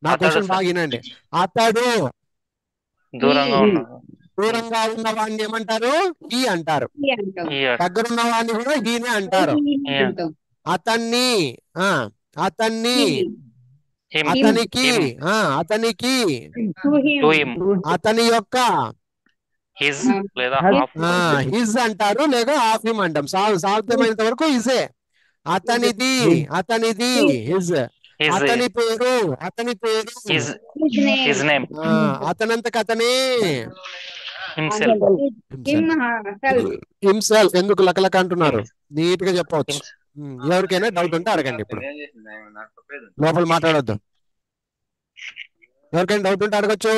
నా క్వశ్చన్ బాగా వినండి. అతడు దూరంగా ఉన్న వాడిని ఏమంటారు? హీ అంటారు. దగ్గరున్న వాడిని కూడా హీనే అంటారు. అతన్ని అతనికి అతని యొక్క హిజ్ అంటారు, లేదా హాఫ్ హిమ్ అంటాం. సాధ్యమైనంత వరకు హిజే. అతనిది హిజ్. అతని పేరు అతనంతకతనే. హిమ్సెల్ఫ్. ఎందుకు లకలక అంటున్నారు? నీట్ గా చెప్పవచ్చు. ఎవరికైనా డౌట్ ఉంటే అడగండి. ఇప్పుడు లోపల మాట్లాడొద్దు. ఎవరికైనా డౌట్ ఉంటే అడగచ్చు.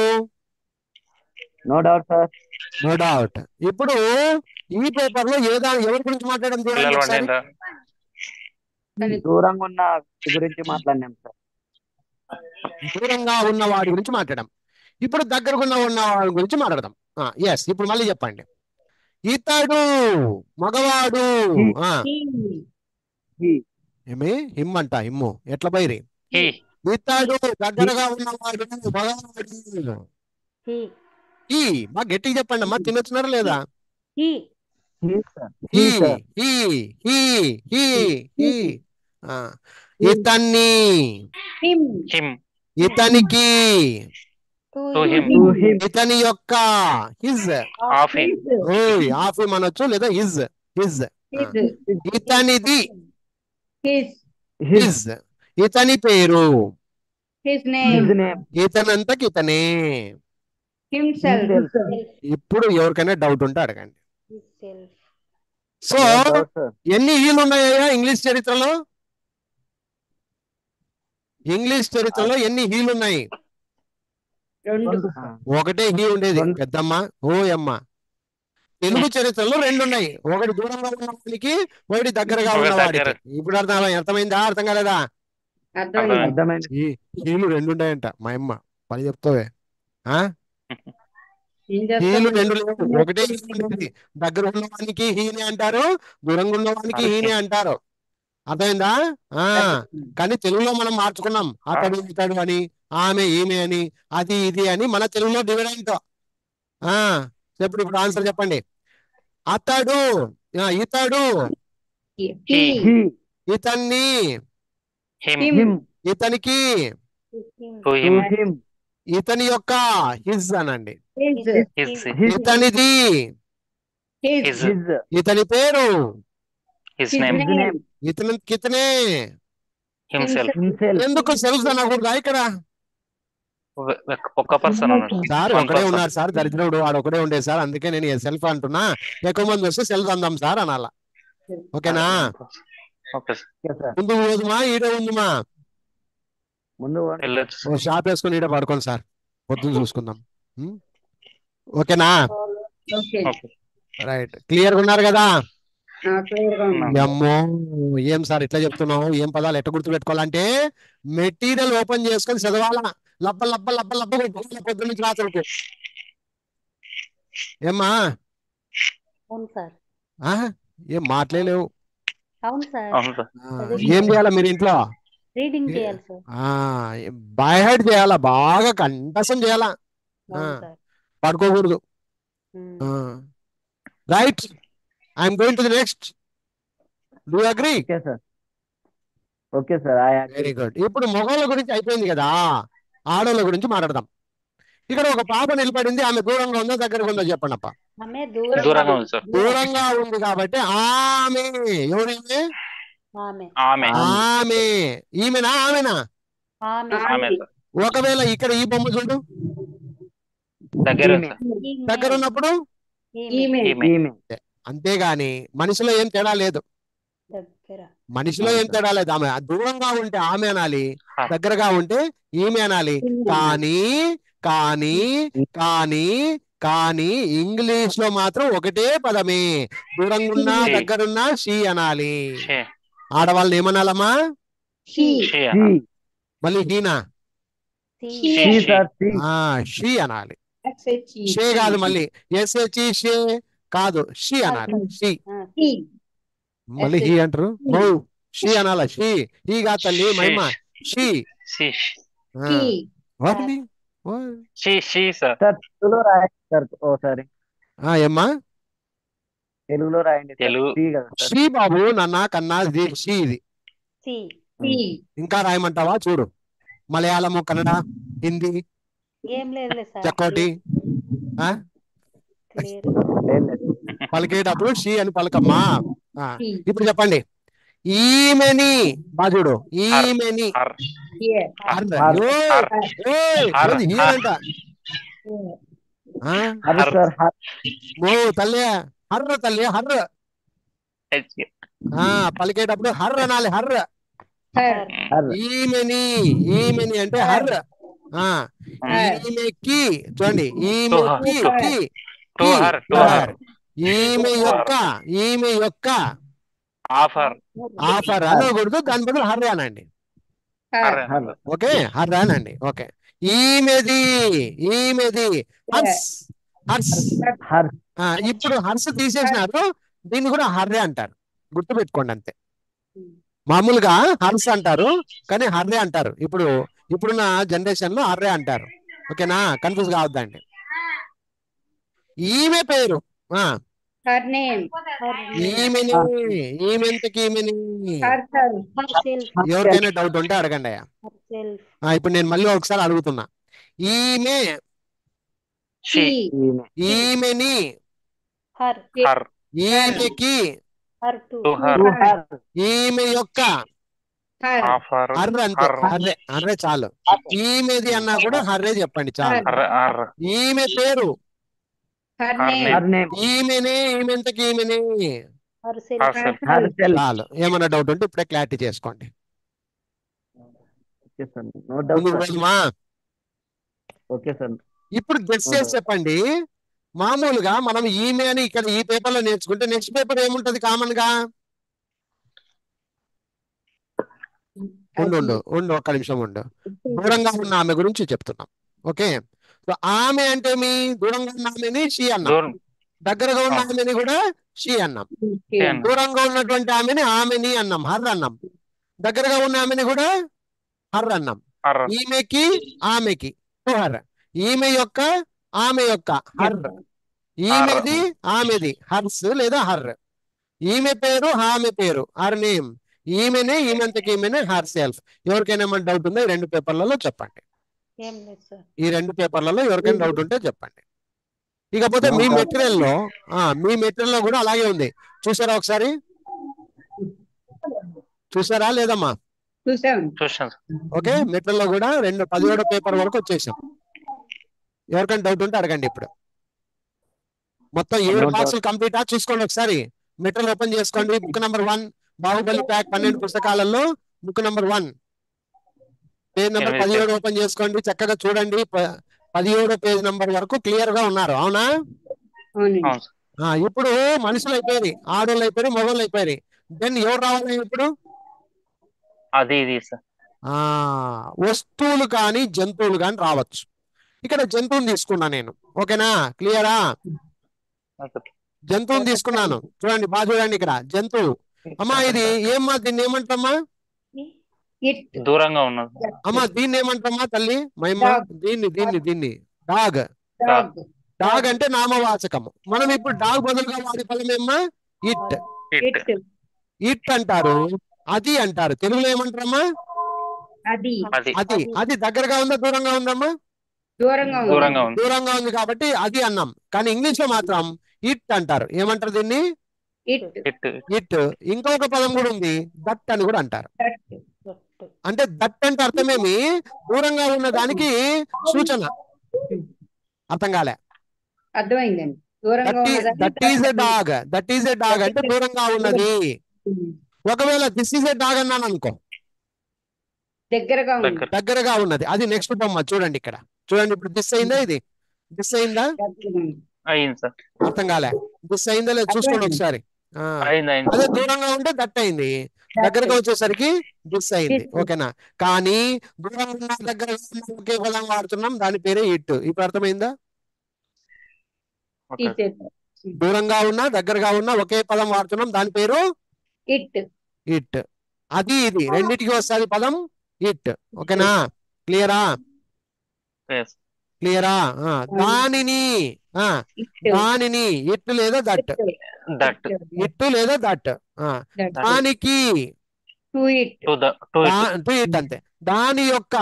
No doubt sir. No doubt. ఇప్పుడు ఈ పేపర్ లో ఎవరి గురించి మాట్లాడడం చూడండి ఒకసారి. దూరంగా ఉన్న గురించి మాట్లాడినాం సార్. దూరంగా ఉన్న వాడి గురించి మాట్లాడడం. ఇప్పుడు దగ్గరగా ఉన్న వాడి గురించి మాట్లాడదాం. ఎస్. ఇప్పుడు మళ్ళీ చెప్పండి. ఇతడు మగవాడు. ఏమి హిమ్ అంట? హిమ్ము ఎట్లా బైరి? ఇతడు దగ్గరగా ఉన్నవాడు మగవాడు. ఈ మా గట్టిగా చెప్పండి అమ్మా. తినొచ్చున్నారా లేదా? ఇతన్ని, ఇతనికి, ఇతని యొక్క హిజ్. హాఫ్ హిమ్ అనొచ్చు, లేదా హిజ్. ఇతనిది హిజ్. ఇతని పేరు ఇతనంతకి ఇతనే. ఇప్పుడు ఎవరికైనా డౌట్ ఉంటే అడగండి. సో ఎన్ని హీలు ఉన్నాయా ఇంగ్లీష్ చరిత్రలో? ఇంగ్లీష్ చరిత్రలో ఎన్ని హీలు ఉన్నాయి? ఒకటే హీ ఉండేది పెద్దమ్మ, ఓ అమ్మ. తెలుగు చరిత్రలో 2 ఉన్నాయి. ఒకటి దూరంగా ఉన్న వాడికి, ఒకటి దగ్గరగా ఉన్న వాడికి. ఇప్పుడు అర్థమైందా? అర్థం కాలేదా? ఈ హీలు 2 ఉన్నాయంట. మా అమ్మ పని చెప్తావే. హీలు 2 లేవు. ఒకటే ఉండేది. దగ్గర ఉన్న వానికి హీనే అంటారు, దూరంగా ఉన్న వానికి హీనే అంటారు. అర్థమైందా? కానీ తెలుగులో మనం మార్చుకున్నాం. అతడు ఇతడు అని, ఆమె ఈమె అని, అది ఇది అని మన తెలుగులో డివిడెంట్. ఇప్పుడు ఆన్సర్ చెప్పండి. అతడు ఇతడు He. he, ఇతన్ని హిమ్ him, ఇతనికి టు to హిమ్ him, ఇతని యొక్క హిజ్ అనండి. His. His his, ఇతనిది His. His his, ఇతని పేరు his His name his name. name, ఇతనే. Himself himself. ఎందుకు సెల్ఫ్ అనకూడదా ఇక్కడ? ఒక్క పర్సన్ ఉన్నాడు సార్ One ఒకడే person. ఉన్నాడు సార్, దరిద్రుడు వాడు ఒకడే ఉండే సార్, అందుకే నేను సెల్ఫ్ అంటున్నా. ఎక్కువ మంది వస్తే సెల్ఫ్ అందాం సార్ అనాలా. ఓకేనా? Okay sir Okay, sir. ముందు పోదుమా ఈడే ఉందుమా? ముందు పోండి. వెళ్ళొచ్చు ఓ షాప్ వేసుకుని ఈడే పడుకోండి సార్, పొద్దున్న చూసుకుందాం. ఓకేనా? Okay. ఓకే రైట్, క్లియర్ గా ఉన్నారు కదా? Clear గా ఉంది. అమ్మో ఏం సార్ ఇట్లా చెప్తున్నావు? ఏం పదాలు ఎట్ట గుర్తు పెట్టుకోవాలంటే మెటీరియల్ ఓపెన్ చేసుకొని చదవాలా, లబ్బ లబ్బ లబ్బ లబ్బ కొట్టుకోవాలి పొద్దున్న నుంచి రాత్రికి. ఏమ్మా అవును సార్. ఆ? ఏం మాట్లాడలేవు. అవును సార్. అవును సార్ ఏం చేయాలా మీరు ఇంట్లో? రీడింగ్ చేయాలి సార్. బై హెడ్ చేయాలా, బాగా కంఠస్థం చేయాలా, అవును సార్. పడుకోకూడదు. Right, I'm going to the next. Do agree? Okay, sir. Okay, sir. I agree. Very good. ఇప్పుడు మొగోళ్ళ గురించి అయిపోయింది కదా, ఆడోళ్ళ గురించి మాట్లాడదాం. ఇక్కడ ఒక పాప నిలబడింది, ఆమె దూరంగా ఉందో దగ్గరగా ఉందో చెప్పండి అప్ప. ఆమె దూరంగా ఉంది సార్ దూరంగా ఉంది కాబట్టి ఆమె. ఎవరైతే? ఆమె. ఆమె ఆమె. ఈమెనా ఆమెనా? ఆమె. ఆమె సార్ ఒకవేళ ఇక్కడ ఈ బొమ్మ చూడు, దగ్గర ఈమె. సార్ దగ్గర ఉన్నప్పుడు ఈమె. ఈమె ఈమె. అంతేగాని మనిషిలో ఏం తేడా లేదు. దగ్గర. మనిషిలో ఏం తేడా లేదు. ఆమె దూరంగా ఉంటే ఆమె అనాలి, దగ్గరగా ఉంటే ఈమె అనాలి. కానీ కానీ కానీ కానీ ఇంగ్లీష్ లో మాత్రం ఒకటే పదమే, దూరంగా ఉన్నా She. దగ్గరున్నా షీ అనాలి. షే ఆడవాళ్ళని ఏమనాలమ్మా? She. She She. మళ్ళీ హీనా? She. She. She, sir. She. She అనాలి. S-H-E. షే కాదు, మళ్ళీ ఎస్హెచ్ షే కాదు, షీ అనాలి. షీ. He. మళ్ళీ హీ అంటారు. మౌ షీ అనాల. షీ హీ కాదు తల్లి మహిమ, షీ. He. వాటిని షీ సార్ Sir, తెలుగులో రాయండి సార్. ఓ సారీ, ఏమ్మా? తెలుగులో రాయండి sir. తెలుగు. She కదా సార్. షీ బాబు నన్న కన్నా షీ ఇది. సి. He. ఇంకా రాయమంటావా? చూడు, మలయాళము, కన్నడ, హిందీ, ఏం లేదులే సార్. చక్కోటి. క్లియర్. లేదు, లేదు. పలికేటప్పుడు షీ అని పలకమ్మా. He. ఇప్పుడు చెప్పండి, ఈమెని బాజుడు. ఈమెని హర్ Here. హర్ర. హర్. ఏయ్, హర్. ఏయ్, హర్. ఏది హీర్ అంట? Here. Her sir. హర్. ఓ తల్లి, హర్ర తల్లి, హర్ర. పలికేటప్పుడు హర్ర అనాలి, హర్ర. Her. హర్. ఈమెని, ఈమెని అంటే హర్ర. ఈమెకి చూడండి, ఈమెకి కి, టు కి, హర్ హర్. ఈమె యొక్క, ఈమె యొక్క ఆఫర్ ఆఫర్ అనకూడదు, దాని బదులు హర్ర అనండి. Her. హర్. ఓకే, హర్ర అనండి. ఓకే, ఈమెది, ఈమెది హర్స్, హర్స్. హర్. ఇప్పుడు హర్స్ తీసేసినారు, దీన్ని కూడా హర్రే అంటారు, గుర్తుపెట్టుకోండి అంతే. మామూలుగా హర్స్ అంటారు కానీ హర్రే అంటారు. ఇప్పుడున్న జనరేషన్ లో హర్రే అంటారు. ఓకేనా? కన్ఫ్యూజ్ కావద్దండి. ఈమె పేరు Her name. ఈమెని, ఈమెంతకి ఈమెని. Herself. హర్సెల్ఫ్. ఎవరికైనా డౌట్ ఉంటే అడగండి అయ్యా. హర్సెల్ఫ్. ఇప్పుడు నేను మళ్ళీ ఒకసారి అడుగుతున్నా. ఈమె, షీ ఈమె. ఈమెని, హర్. హర్ ఈమెకి, her to. To her to her. ఈమె యొక్క. Her. ఆఫర్ హర్ర అంతే, హర్ హర్రే, హర్రే చాలు. ఈమెది అన్నా కూడా హర్రే చెప్పండి చాలు. హర్ హర్ ఈమె పేరు. Her Her name. Her name. ఈమెనే, ఈమెంతకి ఈమెని. హర్సెల్ఫ్. Herself herself. చాలు. ఏమన్నా డౌట్ ఉంటే ఇప్పుడే క్లారిటీ చేసుకోండి. Okay sir. నో డౌట్ ముందుకు సార్. పోదుమా? Okay sir. ఇప్పుడు గెస్ చేసి చెప్పండి. మామూలుగా మనం ఈమె అని ఇక్కడ ఈ పేపర్ లో నేర్చుకుంటే నెక్స్ట్ పేపర్ ఏముంటది కామన్ గా? ఉండు ఒక్క నిమిషం ఉండు. దూరంగా ఉన్న ఆమె గురించి చెప్తున్నాం. ఓకే, సో ఆమె అంటే మీ దూరంగా ఉన్న ఆమెని షీ అన్నాం, దూరం దగ్గరగా ఉన్న ఆమెని కూడా షీ అన్నాం, Here. దూరంగా ఉన్నటువంటి ఆమెని ఆమెని అన్నాం, హర్ అన్నాం, దగ్గరగా ఉన్న ఆమెని కూడా హర్ అన్నాం. హర్ ఈమెకి, ఆమెకి హర్. ఈమె యొక్క, ఆమె యొక్క హర్. ఈమెది ఆమెది హర్స్ లేదా హర్. ఈమె పేరు ఆమె పేరు హర్ నేమ్. ఈమెనే ఈమెంతకి ఈమెనే హర్ సెల్ఫ్. ఎవరికైనా ఏమైనా డౌట్ ఉందో ఈ 2 పేపర్లలో చెప్పండి. ఏం లేదు సార్. ఈ 2 పేపర్లలో ఎవరికైనా డౌట్ ఉంటే చెప్పండి. ఇకపోతే మీ మెటీరియల్లో కూడా అలాగే ఉంది. చూసారా ఒకసారి? చూసారా లేదమ్మా? చూసాం. చూసాను. ఓకే, మెటీరియల్లో కూడా 17వ పేపర్ వరకు వచ్చేసాం. ఎవరికైనా డౌట్ ఉంటే అడగండి. ఇప్పుడు మొత్తం 7 బాక్సులు కంప్లీటా చూసుకోండి. ఒకసారి మెటీరియల్ ఓపెన్ చేసుకోండి. బుక్ నెంబర్ 1 బాహుబలి ప్యాక్ 12 పుస్తకాలలో book number 1 page number 17 open చేసుకోండి. చక్కగా చూడండి. 17వ పేజ్ నెంబర్ వరకు క్లియర్ గా ఉన్నారు. అవునా? అవునండి. అవును సార్. ఇప్పుడు మనుషులు అయిపోయారు, ఆడోళ్ళు అయిపోయారు, మగవాళ్ళు అయిపోయారు. దెన్ ఎవరు రావాలి ఇప్పుడు? అది ఇది సార్. వస్తువులు కానీ జంతువులు కానీ రావచ్చు. ఇక్కడ జంతువుని తీసుకున్నా నేను. ఓకేనా? క్లియరా? జంతువుని తీసుకున్నాను. చూడండి, బాగా చూడండి. ఇక్కడ జంతువు. అమ్మా ఇది ఏమ్మా? దీన్ని ఏమంటామా? ఇట్. దూరంగా ఉన్నది. అమ్మా దీన్ని ఏమంటామా తల్లి మహిమ? దీన్ని డాగ్. డాగ్. డాగ్ అంటే నామవాచకము. మనం ఇప్పుడు డాగ్ బదులుగా వాడే పదం ఏమ్మా? ఇట్. ఇట్. ఇట్ అంటారు, అది అంటారు. తెలుగులో ఏమంటారమ్మా? అది. అది దగ్గరగా ఉందా దూరంగా ఉందమ్మా? దూరంగా ఉంది. దూరంగా ఉంది. దూరంగా ఉంది కాబట్టి అది అన్నాం. కానీ ఇంగ్లీష్ లో మాత్రం ఇట్ అంటారు. ఏమంటారు దీన్ని? ఇట్. ఇట్. ఇట్. ఇంకొక పదం కూడా ఉంది, దట్ అని కూడా అంటారు. దట్. అంటే దట్ అంటే అర్థమేమి? దూరంగా ఉన్న దానికి సూచన. అర్థం కాలే? అర్థమైందండి. దూరంగా ఉన్నదాన్ని that is a dog. That is a dog అంటే దూరంగా ఉన్నది. ఒకవేళ దిస్ ఈజ్ ఎ డాగ్ అన్నాను అనుకో, దగ్గరగా ఉంది. దగ్గరగా ఉన్నది. అది నెక్స్ట్ బొమ్మ చూడండి. ఇక్కడ చూడండి. ఇప్పుడు దిస్ అయిందా? ఇది దిస్ అయిందా? అయింది సార్. అర్థం కాలే? దిస్ అయిందా లేదు చూసుకోండి ఒకసారి. అయింది అదే దూరంగా ఉంటే దట్ అయింది, దగ్గరగా వచ్చేసరికి దిస్ అయింది. ఓకేనా? కానీ దూరంగా ఉన్న దగ్గర ఒకే పదం వాడుతున్నాం, దాని పేరే ఇట్. ఇప్పుడు అర్థమైందా? దూరంగా ఉన్నా దగ్గరగా ఉన్నా ఒకే పదం వాడుతున్నాం, దాని పేరు ఇట్. ఇట్. అది ఇది రెండింటికి వస్తుంది పదం ఇట్. ఓకేనా? క్లియరా? క్లియరా? దానిని దానిని ఇట్ లేదా దట్. దట్. ఇట్ లేదా దట్. దానికి టు ఇట్. టు ఇట్ అంతే. దాని యొక్క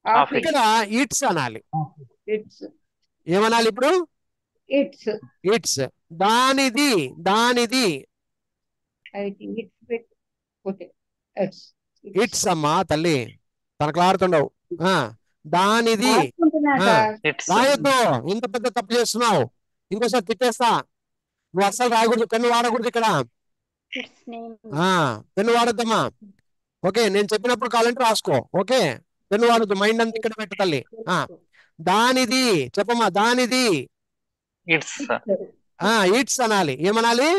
ఆఫ్ ఇక్కడ ఇట్స్ అనాలి. ఇట్స్. ఏమనాలి ఇప్పుడు? ఇట్స్. ఇట్స్. దానిది దానిది ఇట్స్ అమ్మా తల్లి, తనకలాడుతుండవు. దానిది రాయొద్దు. ఇంత పెద్ద తప్పు చేస్తున్నావు, ఇంకోసారి తిట్టేస్తా. నువ్వు అస్సలు రాయకూడదు, పెన్ను వాడకూడదు ఇక్కడ. Its name. పెన్ను వాడద్దమ్మా. ఓకే, నేను చెప్పినప్పుడు కావాలంటే రాసుకో. Okay, pen వాడద్దు. మైండ్ అంతా ఇక్కడ పెట్ట తల్లి. దానిది చెప్పమ్మా. దానిది ఇట్స్. ఇట్స్ అనాలి. ఏమనాలి?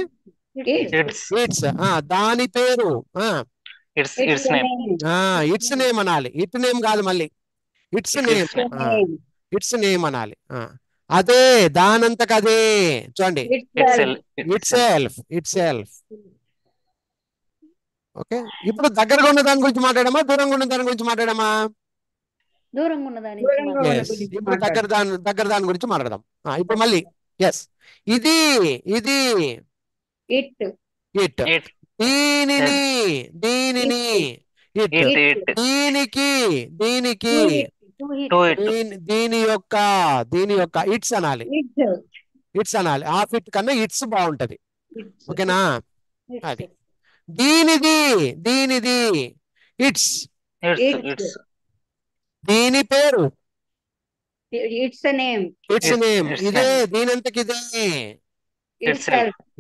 ఇట్స్. ఇట్స్. దాని పేరు it's. Its name. Its name అనాలి. ఇట్ నేమ్ కాదు మళ్ళీ. Its name. ఇట్స్ నేమ్ అనాలి. అదే దానంతకదే. చూడండి, it self. It self. Okay, ఇప్పుడు దగ్గరగా ఉన్న దాని గురించి మాట్లాడమా, దూరంగా ఉన్న దాని గురించి మాట్లాడమా? దూరంగా ఉన్నదాని ఇప్పుడు దగ్గర దాని గురించి మాట్లాడదాం. ఇప్పుడు మళ్ళీ ఎస్. ఇది ఇది ఇట్. ఇట్. దీనిని దీనిని ఇట్. దీనికి దీనికి దీని యొక్క ఇట్స్ అనాలి. ఇట్స్ అనాలి. ఆఫ్ ఇట్ కన్నా ఇట్స్ బాగుంటది. ఓకేనా? అది దీనిది దీనిది ఇట్స్. ఇట్స్. దీని పేరు ఇట్స్ నేమ్. Its name. ఇదే దీనంతకి ఇదే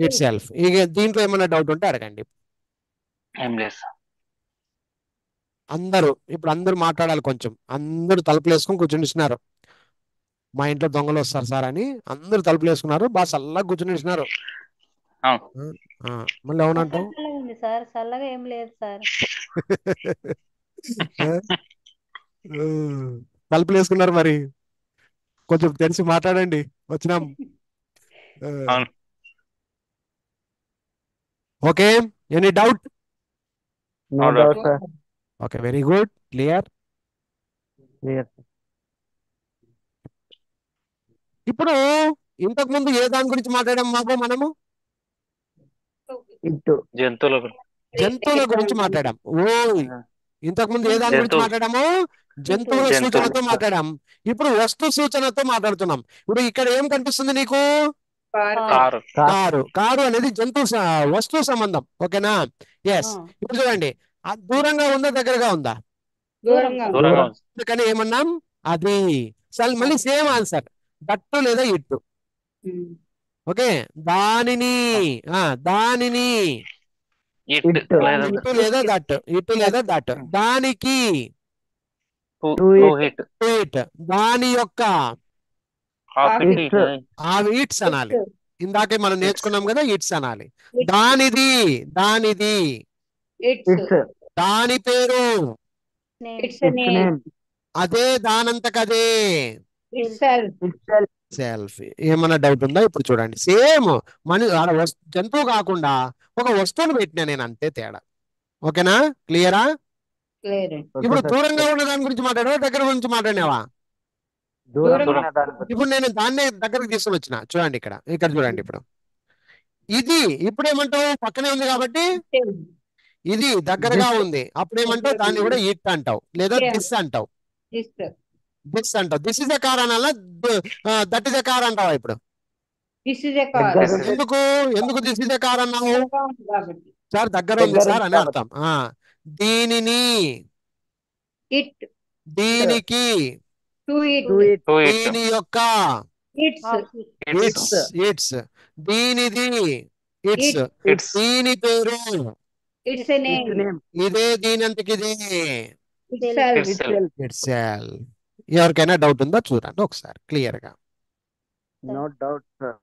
ఇట్ సెల్ఫ్. ఇక దీంట్లో ఏమైనా డౌట్ ఉంటే అడగండి. ఇప్పుడు అందరూ మాట్లాడాలి. కొంచెం అందరూ తలుపులు వేసుకొని కూర్చునిస్తున్నారు. మా ఇంట్లో దొంగలు వస్తారు సార్ అని అందరూ తలుపులు వేసుకున్నారు. బాగా చల్లగా కూర్చునిస్తున్నారు. మళ్ళీ అవునంటావు? ఉంది సార్, చల్లగా ఏం లేదు సార్. తలుపులు వేసుకున్నారు, మరి కొంచెం తెలిసి మాట్లాడండి. వచ్చినాం. Okay, any doubt? No doubt sir. Okay, very good. Clear. Clear. ఇప్పుడు ఇంతకు ముందు ఏ దాని గురించి మాట్లాడాం బాబు మనము? ఇటు జంతువుల గురించి. జంతువుల గురించి మాట్లాడాం. ఓయ్, ఇంతకు ముందు ఏ దాని గురించి జంతువు. మాట్లాడాము? జంతువుల జంతువు. సూచనతో మాట్లాడాం. ఇప్పుడు వస్తు సూచనతో మాట్లాడుతున్నాం. ఇప్పుడు ఇక్కడ ఏం కనిపిస్తుంది నీకు? కారు. కారు. కారు అనేది వస్తు సంబంధం. ఓకేనా? ఎస్. ఇప్పుడు చూడండి, దూరంగా ఉందా దగ్గరగా ఉందా? దూరంగా ఉంది. దూరంగా ఉంది. అందుకని ఏమన్నాం? అది. మళ్ళీ సేమ్ ఆన్సర్, దట్టు లేదా ఇట్టు. ఓకే, దానిని దానిని ఇట్ ఇటు. లేదా ఇటు లేదా దట్, ఇటు లేదా దట్. దానికి టు హిట్. To it. దాని యొక్క హాఫ్ ఇట్. ఇట్. ఇట్స్ అనాలి. ఇందాకే మనం నేర్చుకున్నాం కదా, ఇట్స్ అనాలి. దానిది, దానిది. ఇట్స్ దాని పేరు, It's a name. నేమ్ అదే దానంతకదే. Itself. Itself self. ఏమన్నా డౌట్ ఉందా? ఇప్పుడు చూడండి, సేమ్ జంతువు కాకుండా ఒక వస్తువును పెట్టినా నేను, అంతే తేడా. ఓకేనా? క్లియరా? Clear. ఇప్పుడు దూరంగా ఉన్న దాని గురించి మాట్లాడావా, దగ్గర గురించి మాట్లాడినావా? దూరంగా దాని ఇప్పుడు నేను దాన్నే దగ్గరకు తీసుకుని వచ్చిన. చూడండి ఇక్కడ, ఇక్కడ చూడండి. ఇప్పుడు ఇది, ఇప్పుడు ఏమంటావు? పక్కనే ఉంది కాబట్టి ఇది దగ్గరగా ఉంది. అప్పుడేమంటావు? దాన్ని కూడా ఇట్ అంటావు, లేదా దిస్ అంటావు. This. దిస్ అంటావు. దిస్ ఇస్ ఎ కార్ అనాలా, దట్ ఇస్ ఎ కార్ అంటావా? ఇప్పుడు This is a car. దగ్గర ఉంది. ఎందుకు ఎందుకు దిస్ ఇస్ ఎ కార్ అన్నావు? కాబట్టి. సార్ దగ్గర ఉంది దగ్గర సార్ ఉంది అని కాబట్టి. అర్థం. దీనిని, It. దీనికి, To it. To it to it. దీని యొక్క, It's. It's, it's. దీనిది, ఇట్స్. ఇట్స్. దీని పేరు, It's a name. నేమ్ ఇదే, దీనంతకిదే. Itself. Itself it's. ఎవరికైనా డౌట్ ఉందా? చూడండి ఒకసారి క్లియర్ గా. No doubt sir.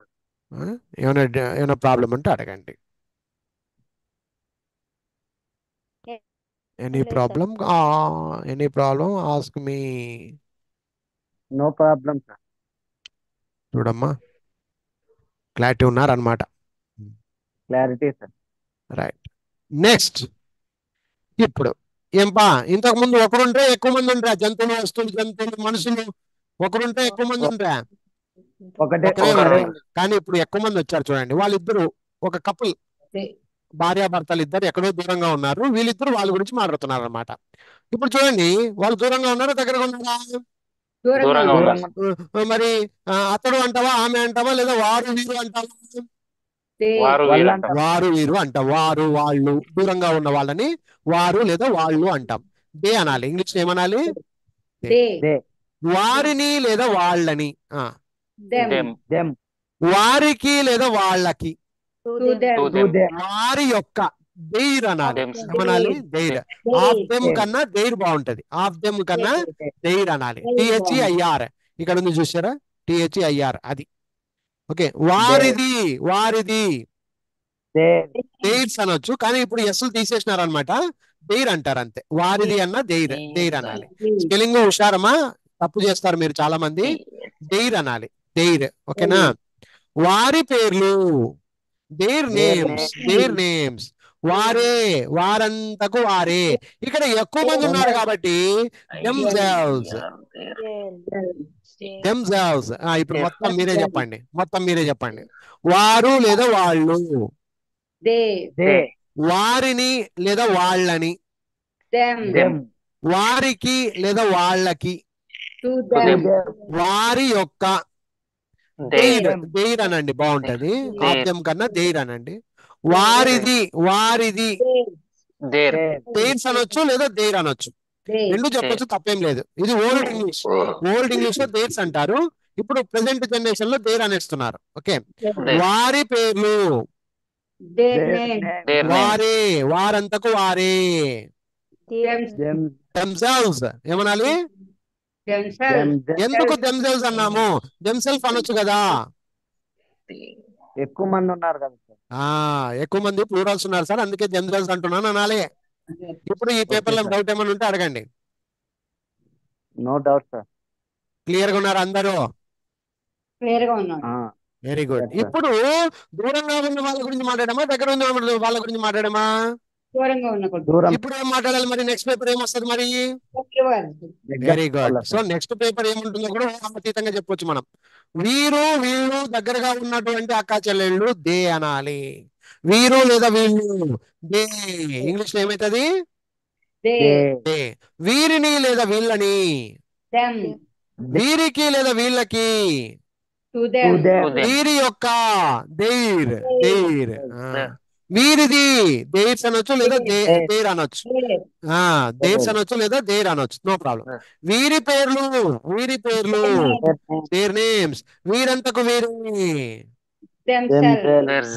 ఏమైనా ప్రాబ్లం ఉంటే అడగండి. Any problem? Any problem ask me. No problem sir. చూడమ్మా, క్లారిటీ ఉన్నారనమాట. Clarity sir. రైట్. నెక్స్ట్. ఇప్పుడు ఏంపా, ఇంతకు ముందు ఒకరుంటే ఎక్కువ మంది ఉంటారా? జంతువులు, వస్తువులు, జంతువులు, మనుషులు ఒకరుంటే ఎక్కువ మంది ఉంటారా? ఒకటే ఒకరే ఒకరే ఉన్నారు. ఉంది. కానీ ఇప్పుడు ఎక్కువ మంది వచ్చారు. చూడండి, వాళ్ళిద్దరు ఒక కపుల్, భార్యాభర్తలు ఇద్దరు ఎక్కడో దూరంగా ఉన్నారు. వీళ్ళిద్దరు వాళ్ళ గురించి మాట్లాడుతున్నారు అనమాట. ఇప్పుడు చూడండి, వాళ్ళు దూరంగా ఉన్నారా, దగ్గరగా ఉన్నారా? దూరంగా ఉంది. ఉన్నారు. మరి అతడు అంటావా, ఆమె అంటావా, లేదా వారు వీరు అంటావా? వారు వాళ్ళ వీరు అంటారు. వారు వీరు అంటాం. వారు వాళ్ళు, దూరంగా ఉన్న వాళ్ళని వారు లేదా వాళ్ళు అంటాం. దే అనాలి. ఇంగ్లీష్ ఏమనాలి? They. దే వారిని లేదా వాళ్ళని. Them. దెమ్. దెమ్ వారికి లేదా వాళ్ళకి. To them. To to them. Them వారి యొక్క, దెయిర్ అనాలి. Them. ఏమనాలి? దెయిర్. ఆఫ్ దెమ్ కన్నా దెయిర్ బాగుంటది. ఆఫ్ దెమ్ కన్నా దెయిర్ అనాలి. THEIR ఇక్కడ ఉంది చూసారా? THEIR అది. ఓకే, వారిది, వారిది. దే దెయిర్స్ అనొచ్చు, కానీ ఇప్పుడు ఎస్లు తీసేసినారు అనమాట. దెయిర్ అంటారు అంతే. వారిది అన్న దెయిర్, దెయిర్ అనాలి. స్పెల్లింగ్ హుషారమా? తప్పు చేస్తారు మీరు చాలా మంది. దెయిర్ అనాలి, దెయిర్. ఓకేనా? వారి పేర్లు, దేర్ నేమ్స్, దేర్ నేమ్స్. వారే, వారంతకు వారే. ఇక్కడ ఎక్కువ మంది ఉన్నారు కాబట్టి themselves, themselves. ఇప్పుడు మొత్తం మీరే చెప్పండి, మొత్తం మీరే చెప్పండి. వారు లేదా వాళ్ళు. They. దే వారిని లేదా వాళ్ళని. Them. దెమ్ వారికి లేదా వాళ్ళకి. To To them. them. వారి యొక్క, దేర్. దేర్ అనండి, బాగుంటది. Their. ఆఫ్ దెమ్ కన్నా దేర్ అనండి. వారిది, వారిది. దేర్. దేర్స్ అనొచ్చు లేదా దేర్ అనొచ్చు, They. రెండు చెప్పొచ్చు, తప్పేం లేదు. ఇది ఓల్డ్ ఇంగ్లీష్. ఓల్డ్ ఇంగ్లీష్ లో దేర్స్ అంటారు. ఇప్పుడు ప్రెసెంట్ జనరేషన్ లో దేర్ అనేస్తున్నారు. Okay, Their. వారి పేర్లు. Their name. Their name. వారే, వారంతకు వారే. Them. దెమ్ themselves ఏమనాలి? Themselves. ఎందుకు themselves అన్నాము? themselves అనొచ్చు కదా. ఎక్కువ మంది ఉన్నారు కదా సార్. ఎక్కువ మంది ప్లూరల్స్ ఉన్నారు సార్, అందుకే themselves అంటున్నాను అనాలి. ఇప్పుడు ఈ పేపర్ లో Okay, sir. డౌట్ ఏమైనా ఉంటే అడగండి. No doubt sir. క్లియర్ గా ఉన్నారు అందరూ? Clear గా ఉన్నాడు. Very good. Yes, sir. ఇప్పుడు దూరంగా ఉన్న వాళ్ళ గురించి మాట్లాడమా, దగ్గర ఉన్న వాళ్ళ గురించి మాట్లాడమా? దూరంగా ఉన్న కొడుకు. దూరం ఇప్పుడు ఏం మాట్లాడాలి మరి? నెక్స్ట్ పేపర్ ఏమొస్తుంది మరి? దగ్గర వాళ్ళు. దగ్గర వెరీ గుడ్. వాళ్ళ సో నెక్స్ట్ పేపర్ ఏముంటుందో కూడా అతీతంగా చెప్పొచ్చు మనం. వీరు వీళ్ళు దగ్గరగా ఉన్నటువంటి అక్క చెల్లెళ్ళు దే అనాలి. వీరు లేదా వీళ్ళు దే. ఇంగ్లీష్ లో ఏమైతుంది? They, they. వీరిని లేదా వీళ్ళని, them, వీరికి లేదా వీళ్ళకి, to them, to them. them. వీరి యొక్క దేర్ దేర్. వీరిది దేర్స్ అనొచ్చు లేదా దేర్ అనొచ్చు. they, దేర్స్ అనొచ్చు లేదా దేర్ అనొచ్చు, నో ప్రాబ్లం. వీరి పేర్లు దేర్ నేమ్స్. వీరంతకు వీరి themselves,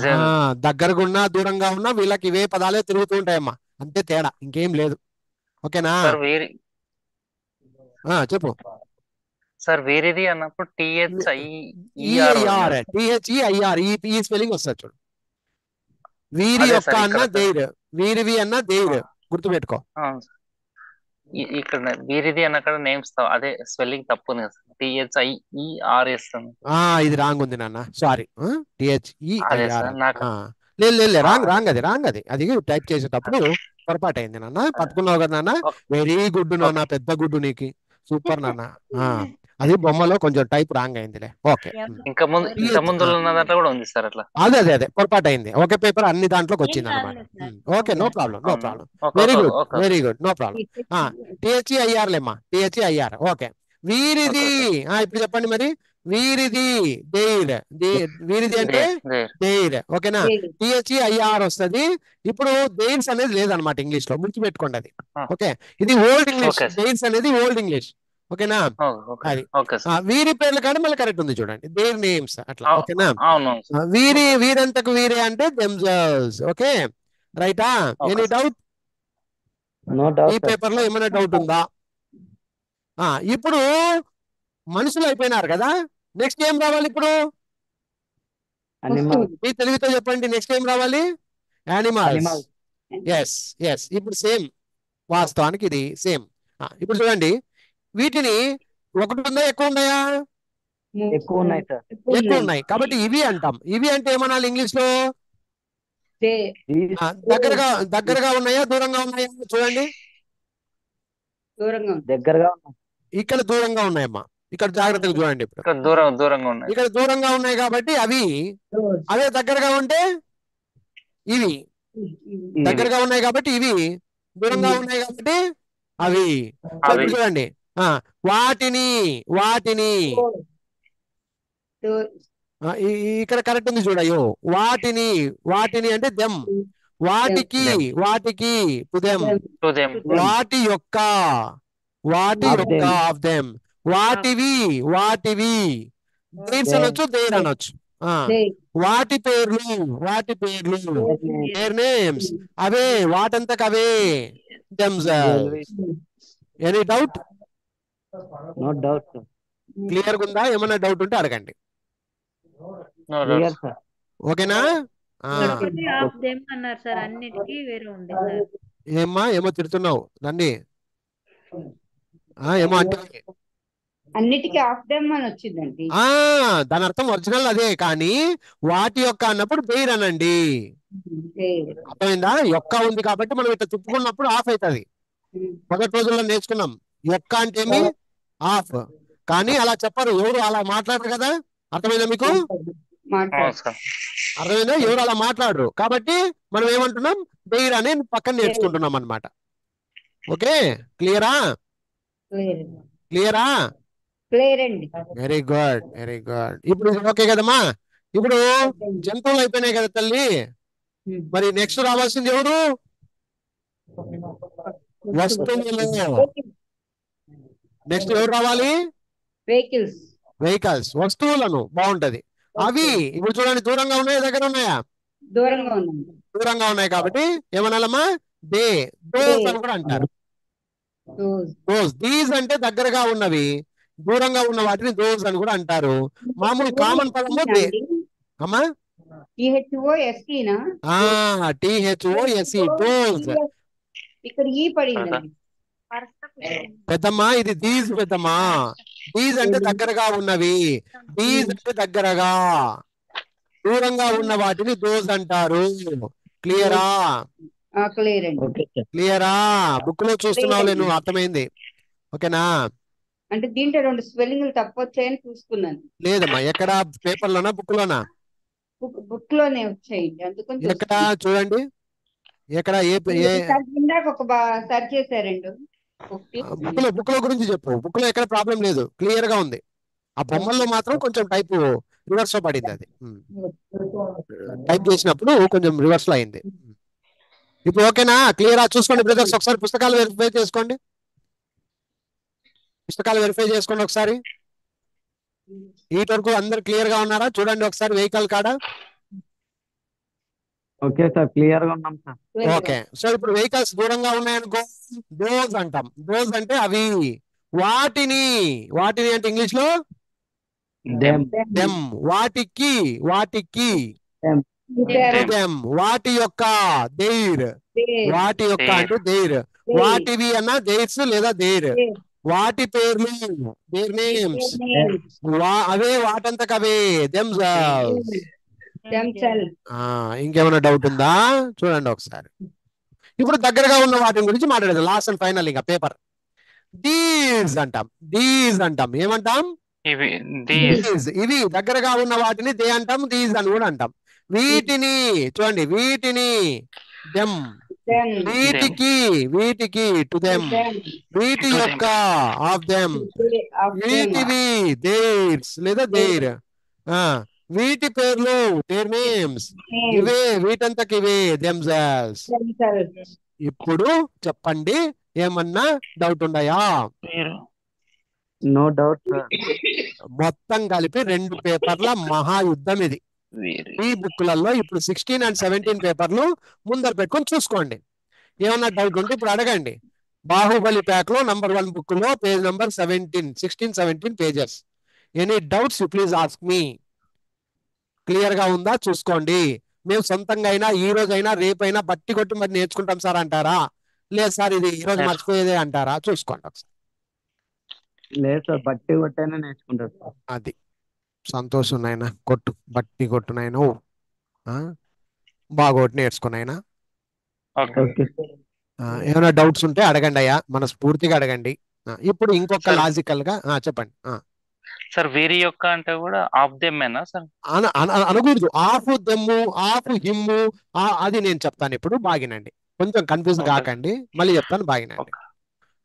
దగ్గరగా ఉన్నా దూరంగా ఉన్నా వీళ్ళకి ఇవే పదాలే తిరుగుతూ ఉంటాయమ్మా, అంతే తేడా, ఇంకేం లేదు. ఓకేనా? సార్ చెప్పు. సార్ వేరేది అన్నప్పుడు THIER ఈఐఆర్ THEIR ఈ స్పెల్లింగ్ వస్తుంది చూడు. వీరి అదే యొక్క సార్ అన్న ఇక్కడ దేర్, వీరివి అన్న దేర్, గుర్తుపెట్టుకో. ఇక్కడ వీరిది అన్నక్కడ నేమ్స్ అదే స్పెల్లింగ్ తప్పు ఉంది కదా THIERS ఇది రాంగ్ ఉంది నాన్న, సారీ. అదే THEIR సార్ నాకు లేదు రాంగ్ అది టైప్ చేసేటప్పుడు పొరపాటు అయింది నాన్న. పట్టుకున్నావు కదా నాన్న, వెరీ గుడ్ నాన్న, పెద్ద గుడ్డు నీకు, సూపర్ నాన్న. అది బొమ్మలో కొంచెం టైప్ రాంగ్ అయిందిలే. ఓకే, ఇంకా ముందు ఉన్న దాంట్లో కూడా ఉంది సార్ అట్లా. అదే పొరపాటు అయింది. ఒకే పేపర్ అన్ని దాంట్లోకి వచ్చింది అనమాట. Okay, no problem. Very good, no problem. THEIR లేమ్మా, THEIR. ఓకే, వీరిది. ఇప్పుడు చెప్పండి మరి. వీరిది దేర్, వీరిది అంటే దేర్. ఓకేనా? THEIR వస్తుంది. ఇప్పుడు దేర్స్ అనేది లేదనమాట ఇంగ్లీష్ లో, గుర్తు పెట్టుకోండి అది. ఓకే, ఇది ఓల్డ్ ఇంగ్లీష్. దేర్స్ అనేది ఓల్డ్ ఇంగ్లీష్. ఓకేనా? అది వీరి పేర్లు కానీ మళ్ళీ కరెక్ట్ ఉంది చూడండి, దేర్ నేమ్స్ అట్లా. ఓకేనా? వీరంతకు వీరే అంటే themselves. ఓకే, రైటా? Any doubt? నో డౌట్ ఈ పేపర్ లో ఏమైనా డౌట్ ఉందా? ఇప్పుడు మనుషులు అయిపోయినారు కదా, నెక్స్ట్ ఏం రావాలి ఇప్పుడు? మీ తెలుగుతో చెప్పండి, నెక్స్ట్ ఏం రావాలి? యానిమల్స్. ఎస్ ఇప్పుడు సేమ్, వాస్తవానికి ఇది సేమ్. ఇప్పుడు చూడండి, వీటిని ఒకటి ఉందా ఎక్కువ ఉన్నాయా? ఎక్కువ ఉన్నాయి సార్. ఎక్కువ ఉన్నాయి కాబట్టి ఇవి అంటాం. ఇవి అంటే ఏమనాలి ఇంగ్లీష్ లో? they, దగ్గరగా ఉన్నాయా దూరంగా ఉన్నాయా? చూడండి, దూరంగా ఉంది. దగ్గరగా ఉన్నాయి. ఇక్కడ దూరంగా ఉన్నాయమ్మా, ఇక్కడ జాగ్రత్తగా చూడండి. ఇప్పుడు ఇక్కడ దూరంగా ఉన్నాయి. ఇక్కడ దూరంగా ఉన్నాయి కాబట్టి అవి. అదే దగ్గరగా ఉంటే ఇవి. దగ్గరగా ఉన్నాయి కాబట్టి ఇవి, దూరంగా ఉన్నాయి కాబట్టి అవి. ఇప్పుడు చూడండి, వాటిని ఇక్కడ కరెక్ట్ ఉంది చూడయ్యో. వాటిని అంటే దెమ్. వాటికి టు దెమ్. వాటి యొక్క ఆఫ్ దెమ్. వాటివి దేర్స్ అనొచ్చు, దేర్ అనొచ్చు. వాటి పేర్లు దేర్ నేమ్స్. అవే వాటంతకు అవే themselves. Any doubt? No doubt sir. Clear గా ఉందా? ఏమైనా డౌట్ ఉంటే అడగండి. Clear sir. ఓకేనా? ఆఫ్ దెమ్ అన్నారు సార్, అన్నిటికీ వేరే ఉంది సార్. ఏమో తిడుతున్నావు రండి. ఏమో అంటే అన్నిటికీ ఆఫ్ దెమ్ అని వచ్చిందండి. దాని అర్థం ఒరిజినల్ అదే, కానీ వాటి యొక్క అన్నప్పుడు దేర్ అనండి. అర్థమైందా? యొక్క ఉంది కాబట్టి మనం ఇట్లా తిప్పుకున్నప్పుడు ఆఫ్ అవుతుంది. మొదటి రోజుల్లో నేర్చుకున్నాం, యొక్క అంటే ఏమి ఆఫ్. కానీ అలా చెప్పరు, ఎవరు అలా మాట్లాడరు కదా. అర్థమైందా మీకు? అర్థమైందా? ఎవరు అలా మాట్లాడరు కాబట్టి మనం ఏమంటున్నాం, దేర్ అని పక్కన నేర్చుకుంటున్నాం అనమాట. ఓకే, క్లియరా? క్లియర్ అండి. Very good. ఇప్పుడు ఓకే కదమ్మా. ఇప్పుడు జంతువులు అయిపోయినాయి కదా తల్లి, మరి నెక్స్ట్ రావాల్సింది ఎవరు? వస్తువులు. నెక్స్ట్ ఎవరు రావాలి? వెహికల్స్, వస్తువులను. బాగుంటది. అవి ఇప్పుడు చూడండి, దూరంగా ఉన్నాయా దగ్గర ఉన్నాయా? దూరంగా ఉన్నాయి కాబట్టి ఏమనాలమ్మా? దోస్ అని కూడా అంటారు. దీస్ అంటే దగ్గరగా ఉన్నవి, దూరంగా ఉన్న వాటిని దోస్ అని కూడా అంటారు. మామూలు కామన్ పదంలో దే. అమ్మా THOSE దోస్. ఇక్కడ ఈ పడిందండి పెద్దమ్మా, ఇది దీస్ పెద్దమ్మా. దీస్ అంటే దగ్గరగా ఉన్నవి, దీస్ అంటే దగ్గరగా. దూరంగా ఉన్న వాటిని దోస్ అంటారు. క్లియరా? క్లియర్ అండి. Okay sir. క్లియరా? బుక్ లో చూస్తున్నావులే అండి. నువ్వు, అర్థమైంది. ఓకేనా? అంటే దీంట్లో 2 స్పెల్లింగ్లు తప్పొచ్చాయని చూసుకున్నాను. లేదమ్మా, ఎక్కడ? పేపర్ లోనా, బుక్ లోనా? బుక్ లోనే వచ్చాయండి, అందుకని ఎక్కడ చూసుకున్నాను. చూడండి, ఎక్కడ ఏ ఈసారి ఇందాక సర్చ్ చేశారండి ఒకటి. బుక్ లో గురించి చెప్పు. బుక్ లో ఎక్కడ ప్రాబ్లం లేదు, క్లియర్ గా ఉంది. ఆ బొమ్మల్లో మాత్రం కొంచెం టైప్ రివర్స్ లో పడింది. అది టైప్ చేసినప్పుడు కొంచెం రివర్స్ లో అయింది. ఇప్పుడు ఓకేనా? క్లియరా? చూసుకోండి బ్రదర్స్, ఒకసారి పుస్తకాలు వెరిఫై చేసుకోండి. పుస్తకాలు వెరిఫై చేసుకోండి ఒకసారి. వీటి వరకు అందరు క్లియర్ గా ఉన్నారా? చూడండి ఒకసారి వెహికల్ కాడ. ఓకే సార్, క్లియర్ గా ఉన్నాం సార్. ఓకే, సో ఇప్పుడు వెహికల్స్ దూరంగా ఉన్నాయనుకో, దోస్ అంటాం. దోస్ అంటే అవి. వాటిని, వాటిని అంటే ఇంగ్లీష్ లో దెమ్. దెమ్. వాటికి, వాటికి దెమ్. వాటి యొక్క, దేర్. వాటి యొక్క అంటే దేర్. వాటివి అన్న దేర్స్ లేదా దేర్. వాటి పేర్లు, దేర్ నేమ్స్. అవే వాటంతకు అవే, దెమ్. ఇంకేమైనా డౌట్ ఉందా? చూడండి ఒకసారి. ఇప్పుడు దగ్గరగా ఉన్న వాటి గురించి మాట్లాడేది లాస్ట్ అండ్ ఫైనల్. ఇంకా పేపర్ దీస్ అంటాం. దీస్ అంటాం. ఏమంటాం? ఇవి దీస్. ఇవి దగ్గరగా ఉన్న వాటిని దే అంటాం, దీస్ అని కూడా అంటాం. వీటిని చూడండి, వీటిని దెమ్. వీటికి, వీటికి టు దెమ్. వీటి యొక్క ఆఫ్ దెమ్. వీటివి దేర్స్ లేదా దేర్. వీటి పేర్లు దేర్ నేమ్స్. ఇవే, వీటంతకి ఇవే దెమ్సెల్వ్స్. ఇప్పుడు చెప్పండి, ఏమన్నా డౌట్ ఉన్నాయా? No doubt sir. మొత్తం కలిపి 2 పేపర్ల మహాయుద్ధం ఇది. ఈ బుక్లలో ఇప్పుడు 16 and 17 పేపర్లు ముందర పెట్టుకొని చూసుకోండి. ఏమన్నా డౌట్ ఉంటే ఇప్పుడు అడగండి. బాహుబలి ప్యాక్ లో నంబర్ 1 బుక్ లో page number 17, 16, 17 pages. Any doubts you please ask me. Clear గా ఉందా? చూసుకోండి. మేము సొంతంగా అయినా, ఈ రోజైనా, రేపైనా బట్టి కొట్టి మరి నేర్చుకుంటాం సార్ అంటారా? లేదు సార్, ఇది ఈ రోజు మర్చిపోయేదే అంటారా? చూసుకోండి ఒకసారి. లేదు సార్, బట్టి కొట్టైనా నేర్చుకుంటారు సార్. అది సంతోషం నాయన. కొట్టు, బట్టి కొట్టు నాయన. బాగోటి నేర్చుకున్నాయినా. Okay sir. ఏమైనా డౌట్స్ ఉంటే అడగండి అయ్యా, మనస్ఫూర్తిగా అడగండి. ఇప్పుడు ఇంకొక లాజికల్ గా చెప్పండి. సార్ వీరి యొక్క అంటే కూడా ఆఫ్ దెమ్మేనా సార్? అనకూడదు. ఆఫ్ దెమ్ము, ఆఫ్ హిమ్ము, అది నేను చెప్తాను ఇప్పుడు. బాగినండి, కొంచెం కన్ఫ్యూజ్ కాకండి, మళ్ళీ చెప్తాను. బాగినండి.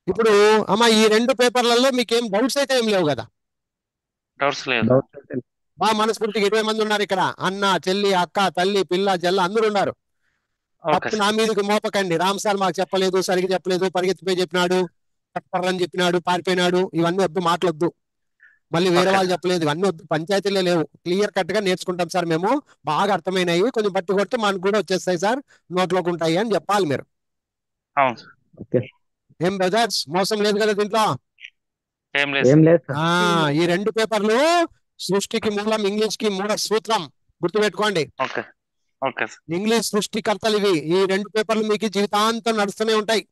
ఇప్పుడు అమ్మా, ఈ 2 పేపర్లలో మీకేం డౌట్స్ అయితే ఏం లేవు కదా? డౌట్స్ లేదు. బాగా మనస్ఫూర్తిగా 20 మంది ఉన్నారు ఇక్కడ. అన్న, చెల్లి, అక్క, తల్లి, పిల్ల, జల్ల అందరూ ఉన్నారు. తప్పు నా మీదకి మోపకండి. రామ్ సార్ మాకు చెప్పలేదు, సరిగ్గా చెప్పలేదు, పరిగెత్తిపోయి చెప్పినాడు, అని చెప్పినాడు, పారిపోయినాడు, ఇవన్నీ వద్దు, మాటలొద్దు. మళ్ళీ వేరే వాళ్ళు చెప్పలేదు, ఇవన్నీ వద్దు. పంచాయతీలే లేవు. క్లియర్ కట్ గా నేర్చుకుంటాం సార్ మేము. బాగా అర్థమైనవి, కొంచెం బట్టి కొడితే మనకు కూడా వచ్చేస్తాయి సార్, నోట్లోకి ఉంటాయి అని చెప్పాలి మీరు. ఏం బ్రదర్స్, మోసం లేదు కదా దీంట్లో? ఏం లేదు సార్. ఈ 2 పేపర్లు సృష్టికి మూలం, ఇంగ్లీష్ కి మూల సూత్రం. గుర్తుపెట్టుకోండి. ఇంగ్లీష్ సృష్టికర్తలు ఇవి. ఈ 2 పేపర్లు మీకు జీవితాంతం నడుస్తూనే ఉంటాయి.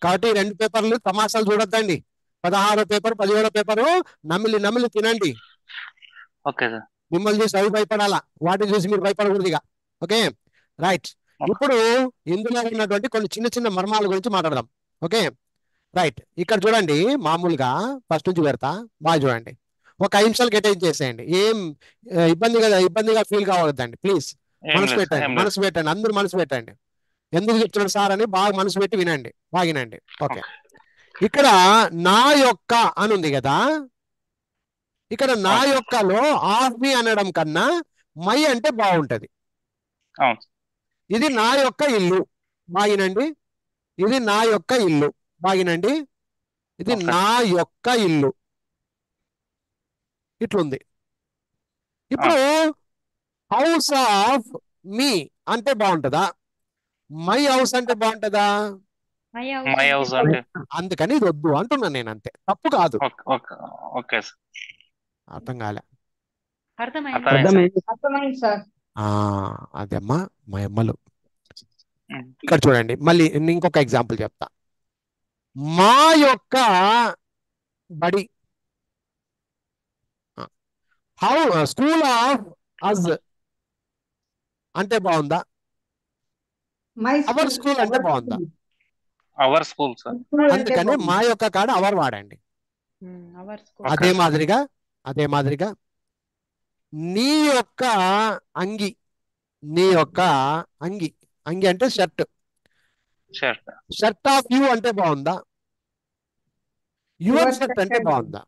కాబట్టి 2 పేపర్లు తమాషాలు చూడొద్దండి. 16వ పేపర్, 17వ పేపరు నమిలి నమిలి తినండి. మిమ్మల్ని చూసి అవి భయపడాలా, వాటిని చూసి మీరు భయపడకూడదు ఇక. Okay, right. ఇప్పుడు ఇందులో ఉన్నటువంటి కొన్ని చిన్న చిన్న మర్మాల గురించి మాట్లాడదాం. Okay, right. ఇక్కడ చూడండి, మామూలుగా ఫస్ట్ నుంచి పెడతా, బాగా చూడండి. ఒక 5 నిమిషాలు కేటాయించేసేయండి. ఏం ఇబ్బందిగా ఫీల్ కావద్దండి ప్లీజ్. మనసు పెట్టండి, మనసు పెట్టండి, అందరూ మనసు పెట్టండి. ఎందుకు చెప్తున్నాడు సార్ అని బాగా మనసు పెట్టి వినండి, బాగా వినండి. ఓకే, ఇక్కడ నా యొక్క అని ఉంది కదా. ఇక్కడ నా యొక్కలో ఆఫ్ మీ అనడం కన్నా మై అంటే బాగుంటది. ఇది నా యొక్క ఇల్లు, బాగినండి. ఇది నా యొక్క ఇల్లు, బాగినండి. ఇది నా యొక్క ఇల్లు, ఇట్లుంది. ఇప్పుడు హౌస్ ఆఫ్ మీ అంటే బాగుంటుందా, మై హౌస్ అంటే బాగుంటుందా? అందుకని ఇది వద్దు అంటున్నాను నేను, అంతే. తప్పు కాదు. అర్థం కాలే? అర్థమైంది సార్. అదమ్మా మా అమ్మలు. ఇక్కడ చూడండి, మళ్ళీ ఇంకొక ఎగ్జాంపుల్ చెప్తా. మా యొక్క బడి, స్కూల్ ఆఫ్ అజ్ అంటే బాగుందా? మై అవర్ స్కూల్ అంటే బాగుందా? Our school sir. అందుకని మా యొక్క కాడ అవర్ వాడండి. అవర్ అదే మాదిరిగా నీ యొక్క అంగి, నీ యొక్క అంగి, అంగి అంటే shirt, shirt. Shirt of you అంటే బాగుందా? యువర్ షర్ట్ అంటే బాగుందా?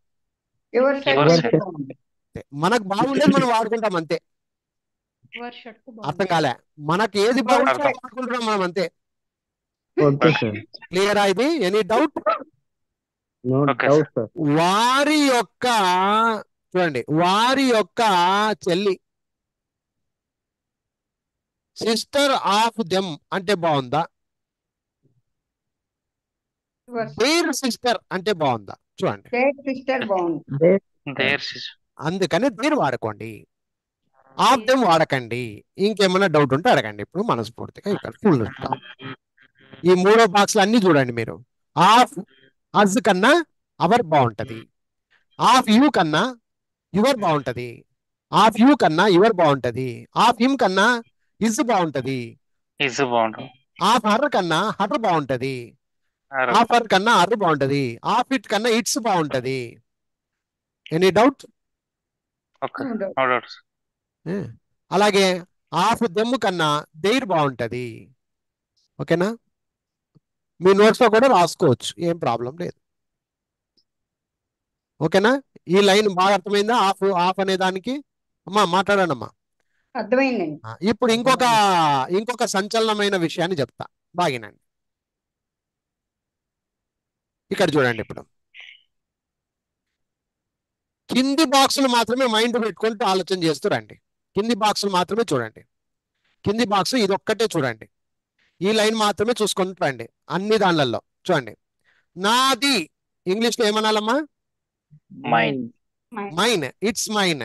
Your Your shirt shirt. అంతే. మనకు బాగుండేది మనం వాడుకుంటాం అంతే. అర్థం కాలే? మనకి ఏది బాగుంటే అర్థం. వాడుకుంటున్నాం మనం అంతే. ఓకే సార్, క్లియర్ ఇది? Any doubt? No Okay, doubt sir. వారి యొక్క చూడండి, వారి యొక్క చెల్లి, సిస్టర్ ఆఫ్ దెమ్ అంటే బాగుందా? దేర్ సిస్టర్ అంటే బాగుందా? చూడండి, సిస్టర్ బాగుంది. Their అందుకని దేర్ వాడుకోండి, ఆఫ్ దెమ్ వాడకండి. ఇంకేమైనా డౌట్ ఉంటే అడగండి. ఇప్పుడు మనస్ఫూర్తిగా ఇక్కడ ఫుల్ ఈ మూడో బాక్స్లు అన్ని చూడండి మీరు. ఆఫ్ అజ్ కన్నా అవర్ బాగుంటది, ఆఫ్ యూ కన్నా యువర్ బాగుంటది, ఆఫ్ యూ కన్నా యువర్ బాగుంటది, ఆఫ్ హిమ్ కన్నా ఇజ్ బాగుంటది, is బాగుంటుంది. ఆఫ్ హర్ కన్నా హర్ బాగుంటది, ఆఫ్ హర్ కన్నా హర్ బాగుంటది, ఆఫ్ ఇట్ కన్నా ఇట్స్ బాగుంటది. Any doubt? Okay, no doubts. అలాగే ఆఫ్ దెమ్ కన్నా దేర్ బాగుంటది. ఓకేనా? మీ నోట్స్ లో కూడా రాసుకోవచ్చు, ఏం ప్రాబ్లం లేదు. ఓకేనా? ఈ లైన్ బాగా అర్థమైందా? ఆఫ్ ఆఫ్ అనే దానికి అమ్మా మాట్లాడండి అమ్మా. అర్థమైందండి. ఇప్పుడు ఇంకొక సంచలనమైన విషయాన్ని చెప్తా, బాగినండి. ఇక్కడ చూడండి, ఇప్పుడు కింది బాక్సులు మాత్రమే మైండ్ పెట్టుకుంటూ ఆలోచన చేస్తూ రండి. కింది బాక్సులు మాత్రమే చూడండి. కింది బాక్స్ ఇది ఒక్కటే చూడండి. ఈ లైన్ మాత్రమే చూసుకుంటూ రండి. అన్ని దానిలలో చూడండి. నాది ఇంగ్లీష్ లో ఏమనాలమ్మా? Mine. Mine. It's mine,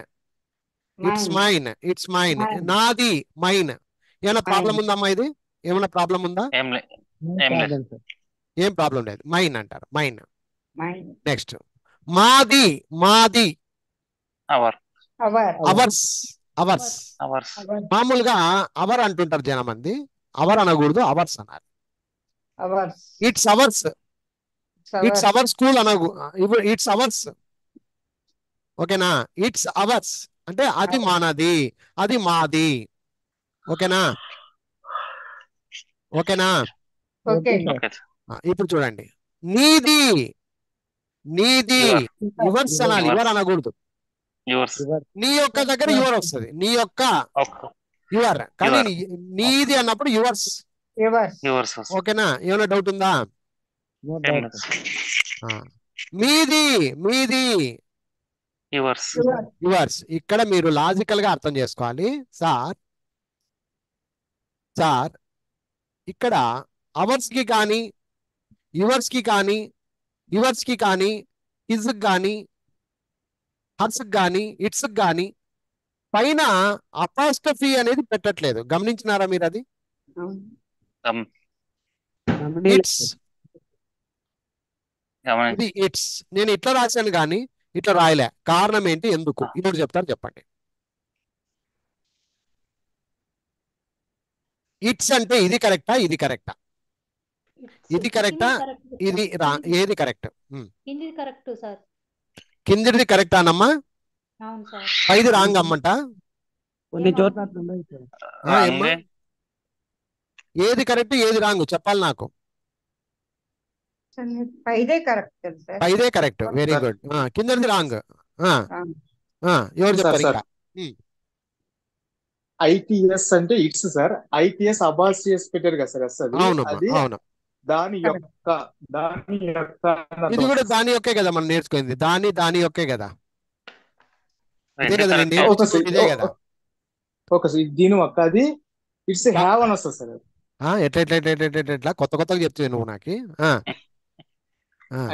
it's mine, it's mine. నాది మైన్. ఏమైనా ప్రాబ్లం ఉందమ్మా? ఇది ఏమైనా ప్రాబ్లం ఉందా? ఏం లేదు. ఏం ప్రాబ్లం లేదు. మైన్ అంటారు, మైన్. మైండ్ నెక్స్ట్ మాది, మాది అవర్. Ours, ours. అవర్స్. మామూలుగా అవర్ అంటుంటారు జనం మంది, అవర్ అనకూడదు, అవర్స్ అన్నారు. It's ours, it's our school అనగు, ఇట్స్ అవర్స్. ఓకేనా? ఇట్స్ అవర్స్ అంటే అది మానది, అది మాది. ఓకేనా? ఓకేనా? ఓకే. ఓకే. ఇప్పుడు చూడండి, నీది, నీది యువర్స్ అనాలి, యువర్ అనకూడదు. యువర్స్. నీ యొక్క దగ్గర యువర్ వస్తుంది, నీ యొక్క ఓకే. యువర్. కానీ Your. నీది అన్నప్పుడు యువర్స్. యువర్స్. ఓకేనా? ఏమైనా డౌట్ ఉందా? ఏం లేదు. మీది, మీది యువర్స్. యువర్స్. ఇక్కడ మీరు లాజికల్ గా అర్థం చేసుకోవాలి. సార్ ఇక్కడ అవర్స్ కి కానీ, యువర్స్ కి కానీ, యువర్స్ కి కానీ, హిజ్ కానీ, హర్స్ కానీ, ఇట్స్ కానీ పైన అపాస్ట్రఫీ అనేది పెట్టట్లేదు. గమనించినారా మీరు అది? ఇట్స్, ఇది ఇట్స్. నేను ఇట్లా రాశాను కానీ ఇట్లా రాయలే. కారణం ఏంటి, ఎందుకు? ఇప్పుడు చెప్తారు, చెప్పండి. ఇట్స్ అంటే ఇది కరెక్టా, ఇది కరెక్టా? ఇది కరెక్టా, ఇది ఏది కరెక్ట్? కిందిది కరెక్ట్ సార్. కిందిది కరెక్టా అన్నమ్మా? అవును సార్. పైది రాంగ్ అమ్మంట. కొన్ని చోట్ల అట్లా ఉన్నాయి సార్. ఏమ్మా? ఏది కరెక్ట్, ఏది రాంగ్ చెప్పాలి నాకు. పైదే కరెక్ట్ సార్. పైదే కరెక్ట్, వెరీ గుడ్. కిందది రాంగ్. ఎవరు చెప్తారు ఇంకా? ఐటీఎస్ అంటే ఇట్స్ సార్. ఐటీఎస్ అబాసియస్ పెట్టారు కదా సార్. అవునమ్మా, అవును. దాని యొక్క ఇది కూడా దాని యొక్కే కదా మనం నేర్చుకుంది. దాని యొక్కే కదా, ఇదే కదా నేను నేర్చుకుంది, ఇదే కదా. ఓకే సార్, దీని ఒక్క అది ఇట్స్ హ్యావ్ అని వస్తుంది సార్. ఎట్లా కొత్త కొత్తగా చెప్తుంది నువ్వు నాకు.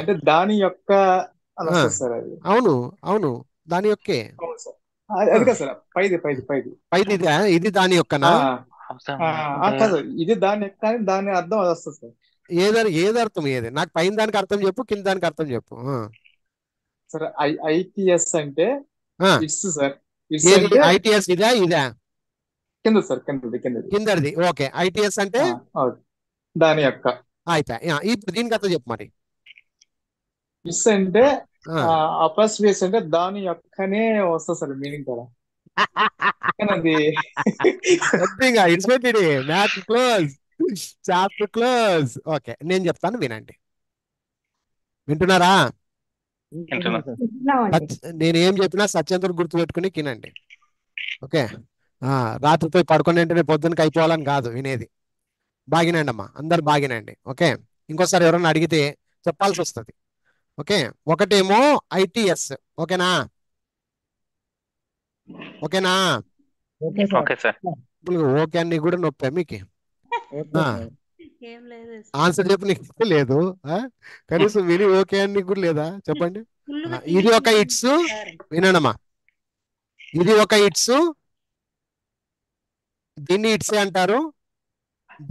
అంటే దాని యొక్క అని వస్తుంది సార్. అది అవును, అవును, దాని యొక్కే. అవును సార్. అది కదా సార్, పైది పైది పైది పైది ఇది దాని యొక్కనా? కాదు, ఇది దాని యొక్క, దాని అర్థం అది వస్తుంది సార్. ఏది అర్థం? ఏది నాకు పైన దానికి అర్థం చెప్పు, కింద దానికి అర్థం చెప్పు. సార్ ఐటీఎస్ అంటే ఇట్స్ సార్. ఐటీఎస్ ఇదా? కింద సార్ కిందది కిందది. ఓకే, ఐటీఎస్ అంటే అవును. దాని యొక్క అయిపోయి. ఇప్పుడు దీనికి అర్థం చెప్పు మరి. ఇస్ అంటే ఆ. అపాస్ట్రఫీ అంటే దాని యొక్కనే వస్తుంది సార్ మీనింగ్ కదా. కానీ అది కొద్దిగా ఇడిచిపెట్టి math close, chapter close. Okay, నేను చెప్తాను వినండి. వింటున్నారా? వింటున్నా. వింటున్నామండి. నేను ఏం చెప్పినా సత్యంతో గుర్తుపెట్టుకుని వినండి. ఓకే, రాత్రి పోయి పడుకుని వెంటనే పొద్దునకి అయిపోవాలని కాదు వినేది. బాగినండి అమ్మా, అందరు బాగినండి. ఓకే, ఇంకోసారి ఎవరన్నా అడిగితే చెప్పాల్సి వస్తుంది. ఓకే, ఒకటేమో ఐటీఎస్. ఓకేనా? ఓకేనా? Okay sir. Okay sir. Okay అని కూడా నొప్పా మీకు? ఓకే ఆ, సార్. ఏం లేదు ఆన్సర్ చెప్పు నీకు లేదు. కనీసం విని ఓకే అని నీకు కూడా లేదా? చెప్పండి. ఫుల్గా ఇది ఒక ఇట్స్. వినండమ్మా, ఇది ఒక ఇట్స్. దీన్ని ఇట్సే అంటారు,